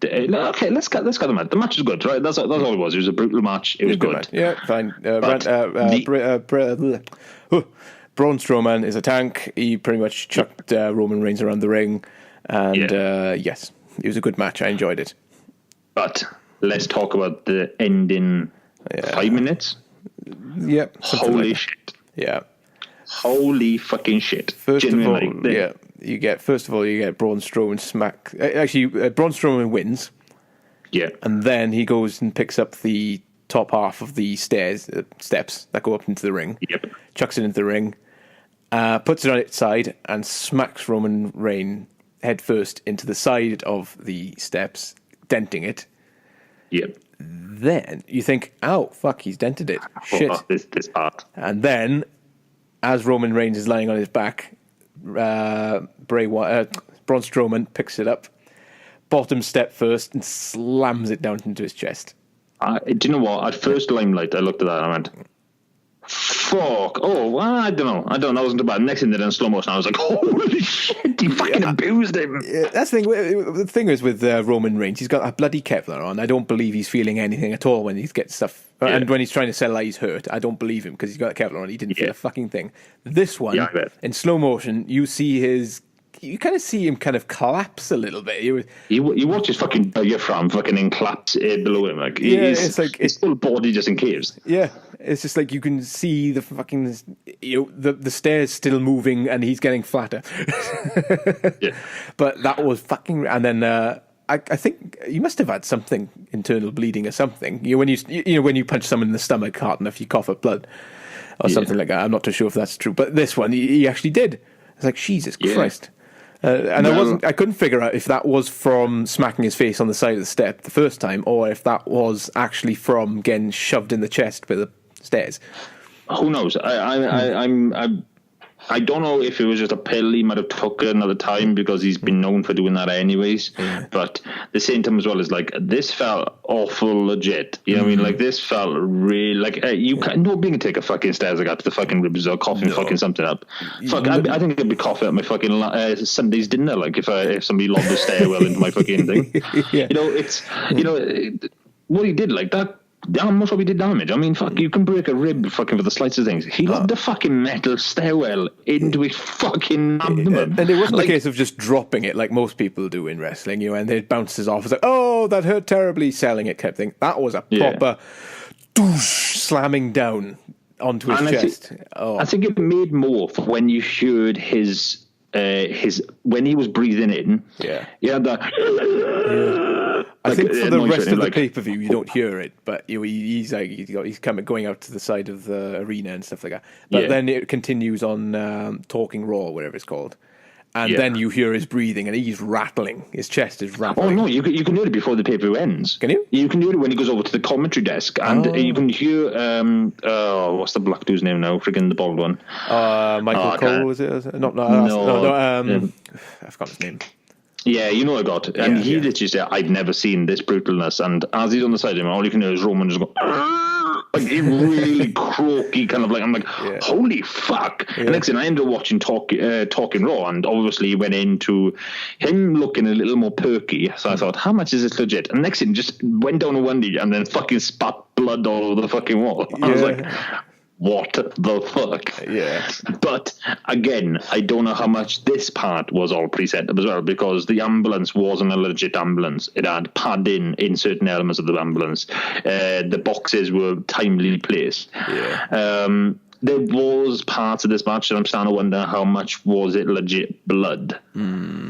Okay, let's get the match. The match is good, right? That's all it was. It was a brutal match. It was good. Yeah, fine. Braun Strowman is a tank. He pretty much chucked Roman Reigns around the ring. And yes, it was a good match. I enjoyed it. But let's talk about the ending 5 minutes. Yep. Holy shit. Yeah. Holy fucking shit. First of all, you get Braun Strowman smack. Actually, Braun Strowman wins. Yeah. And then he goes and picks up the top half of the steps that go up into the ring. Yep. Chucks it into the ring, puts it on its side, and smacks Roman Reigns head first into the side of the steps, denting it. Yep. Then you think, oh, fuck, he's dented it. Shit. This part. And then, as Roman Reigns is lying on his back, Braun Strowman picks it up, bottom step first, and slams it down into his chest. Do you know what? At first limelight, I looked at that and I went, fuck. Oh, well, I don't know. That wasn't too bad. Next thing they did in slow motion, I was like, holy shit, he fucking abused him. Yeah, that's the thing. The thing is with Roman Reigns, he's got a bloody Kevlar on. I don't believe he's feeling anything at all when he gets stuff. Yeah. And when he's trying to sell like he's hurt, I don't believe him because he's got a Kevlar on. He didn't feel a fucking thing. This one, in slow motion, you kind of see him kind of collapse a little bit. You watch his fucking diaphragm fucking collapse below him. Like, it's like his whole body just in caves. Yeah, it's just like you can see the fucking the stairs still moving and he's getting flatter. Yeah. But that was fucking. And then I think you must have had something internal bleeding or something. When you punch someone in the stomach hard enough, you cough up blood or something like that. I'm not too sure if that's true, but this one he actually did. It's like Jesus Christ. And I couldn't figure out if that was from smacking his face on the side of the step the first time, or if that was actually from getting shoved in the chest by the stairs. Who knows? I don't know if it was just a pill he might have took another time because he's been known for doing that anyways. But the same time as well is like this felt awful legit. You know what I mean? Like this felt really like nobody can take a fucking stairs like that to the fucking ribs or coughing fucking something up. Fuck, I think I'd be coughing up my fucking Sunday's dinner. Like if somebody lobbed a stairwell into my fucking thing. Yeah. It's what he did like that. most probably did damage. I mean, fuck, you can break a rib fucking for the slightest of things. He lobbed the fucking metal stairwell into his fucking abdomen. And it wasn't a case of just dropping it like most people do in wrestling, and it bounces off. It's like, oh, that hurt terribly, selling it, kept thing. That was a proper doosh, slamming down onto his chest. I think it made more for when you heard his when he was breathing in. Yeah. He had that. Yeah. I think for the rest of the pay-per-view, you don't hear it, but he's going out to the side of the arena and stuff like that. But then it continues on Talking Raw, whatever it's called. And then you hear his breathing, and he's rattling. His chest is rattling. Oh, no, you can hear it before the pay-per-view ends. Can you? You can hear it when he goes over to the commentary desk, and you can hear, what's the black dude's name now? Friggin' the bald one. Michael Cole, is it? No, I forgot his name. Yeah, you know I got. And he literally said, I've never seen this brutalness. And as he's on the side of him, all you can hear is Roman just go, like, he really croaky, kind of like, I'm like, holy fuck. And next thing I ended up watching Talking Raw, and obviously he went into him looking a little more perky. So I thought, how much is this legit? And next thing just went down a 1D and then fucking spat blood all over the fucking wall. I was like, what the fuck? Yeah. But again, I don't know how much this part was all preset up as well, because the ambulance wasn't a legit ambulance. It had padding in certain elements of the ambulance. The boxes were timely placed. Yeah. There was parts of this match that I'm starting to wonder how much was it legit blood.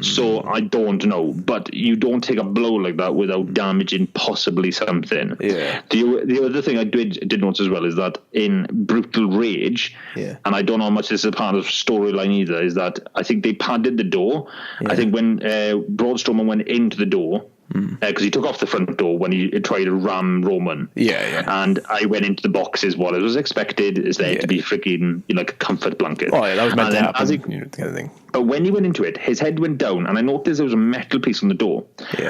So I don't know, but you don't take a blow like that without damaging possibly something. Yeah. The other thing I did notice as well is that in Brutal Rage, and I don't know how much this is a part of storyline either, is that I think they padded the door. I think when Braun Strowman went into the door, because he took off the front door when he tried to ram Roman. And I went into the boxes. What I was expected is there to be freaking like a comfort blanket. Oh, yeah, that was meant to happen. Kind of thing. But when he went into it, his head went down, and I noticed there was a metal piece on the door.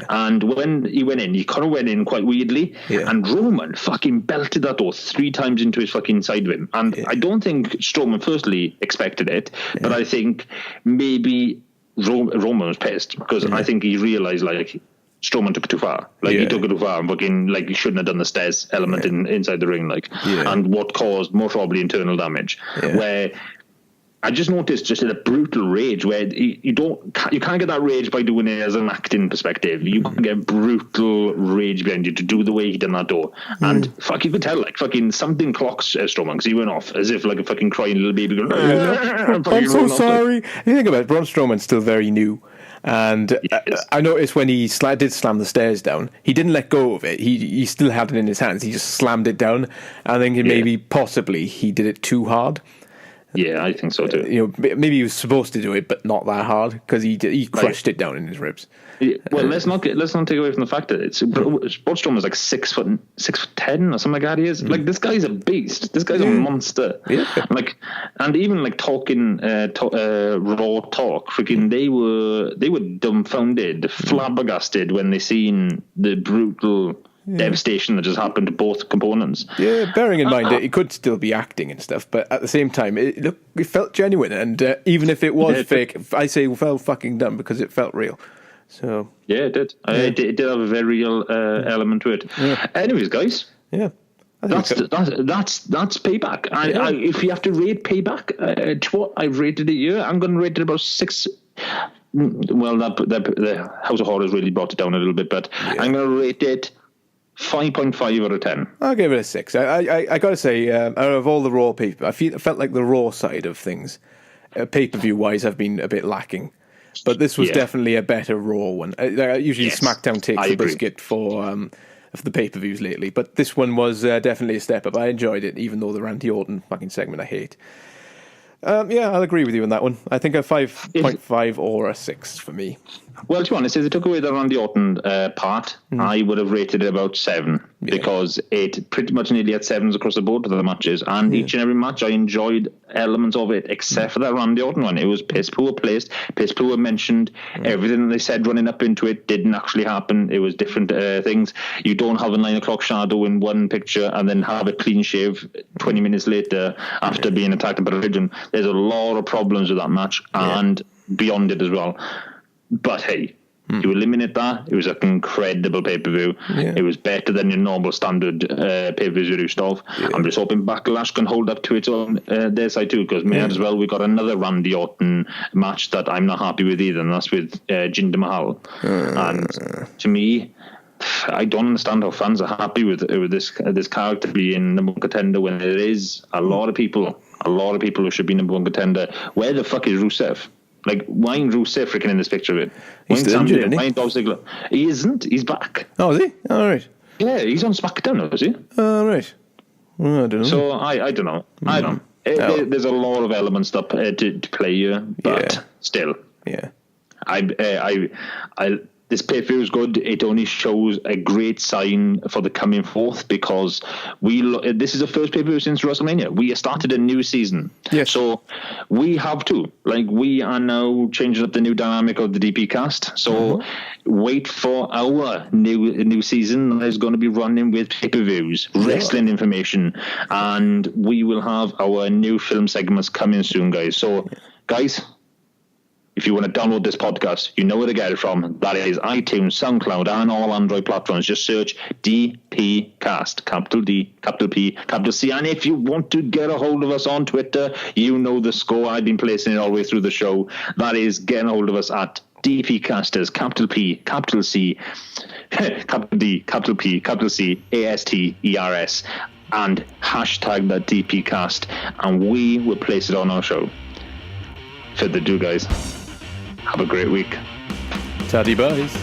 And when he went in, he kind of went in quite weirdly. And Roman fucking belted that door 3 times into his fucking side of him. And I don't think Strowman firstly expected it, but I think maybe Roman was pissed, because I think he realized, like, Strowman took it too far. Like, he took it too far, and fucking, like, he shouldn't have done the stairs element inside the ring, like, and what caused most probably internal damage. Where I just noticed just in a Brutal Rage where you can't get that rage by doing it as an acting perspective. You can get brutal rage behind you to do the way he done that door. And fuck, you could tell, like, fucking something clocks Strowman, because he went off as if like a fucking crying little baby going, I'm so sorry. Like, you think about it, Braun Strowman's still very new. And I noticed when he did slam the stairs down, he didn't let go of it. He still had it in his hands. He just slammed it down. I think possibly he did it too hard. Yeah, I think so too. Maybe he was supposed to do it, but not that hard, because he crushed it down in his ribs. Well, let's not take away from the fact that Braun Strowman is like 6'10" or something like that. He is like, this guy's a beast. This guy's a monster. Like, and even like talking Raw talk, freaking they were dumbfounded, flabbergasted when they seen the brutal devastation that just happened to both components. Yeah, bearing in mind that it could still be acting and stuff, but at the same time, it felt genuine, and even if it was fake, I say it felt fucking dumb because it felt real. So yeah, it did. It did have a very real element to it. Anyways, guys. That's Payback. If you have to rate Payback, to what I've rated it here, I'm going to rate it about 6. Well, the House of Horrors really brought it down a little bit, but I'm going to rate it 5.5 out of 10. I'll give it a 6. I got to say, out of all the Raw pay-per-view, I felt like the Raw side of things, pay-per-view wise, have been a bit lacking. But this was definitely a better Raw one. Usually SmackDown takes the biscuit for the pay-per-views lately, but this one was definitely a step up. I enjoyed it, even though the Randy Orton fucking segment I hate. I'll agree with you on that one. I think a 5.5 or a 6 for me. Well, to be honest, if they took away the Randy Orton part, I would have rated it about 7, because it pretty much nearly had 7s across the board for the matches, and each and every match I enjoyed elements of it, except for that Randy Orton one. It was piss poor placed, piss poor mentioned. Everything they said running up into it didn't actually happen. It was different things. You don't have a 9 o'clock shadow in one picture and then have a clean shave 20 minutes later after being attacked by a religion. There's a lot of problems with that match and beyond it as well. But hey, You eliminate that, it was an incredible pay-per-view. Yeah. It was better than your normal standard pay-per-views you're used to. I'm just hoping Backlash can hold up to its own their side too, because may as well we got another Randy Orton match that I'm not happy with either, and that's with Jinder Mahal. And to me, I don't understand how fans are happy with this character being number one contender when there is a lot of people who should be number one contender. Where the fuck is Rusev? Like, why ain't Rusev freaking in this picture of it? He's still injured, isn't he? Why ain't Dolph Ziggler? He isn't. He's back. Oh, is he? All right. Yeah, he's on SmackDown, is he? All right. Well, I don't know. So I don't know. I don't. There's a lot of elements to play here, but still. Yeah. This pay-per-view is good. It only shows a great sign for the coming forth, because this is the first pay-per-view since WrestleMania. We started a new season. Yes. So we have to. Like, we are now changing up the new dynamic of the DPcast. So wait for our new season that is going to be running with pay-per-views, wrestling information, and we will have our new film segments coming soon, guys. So, guys, if you want to download this podcast, you know where to get it from. That is iTunes, SoundCloud, and all Android platforms. Just search DPcast, capital D, capital P, capital C. And if you want to get a hold of us on Twitter, you know the score. I've been placing it all the way through the show. That is getting a hold of us at DPcasters, capital P, capital C, capital D, capital P, capital C, ASTERS, and hashtag that DPcast, and we will place it on our show. Further ado, guys. Have a great week. Taddy buys.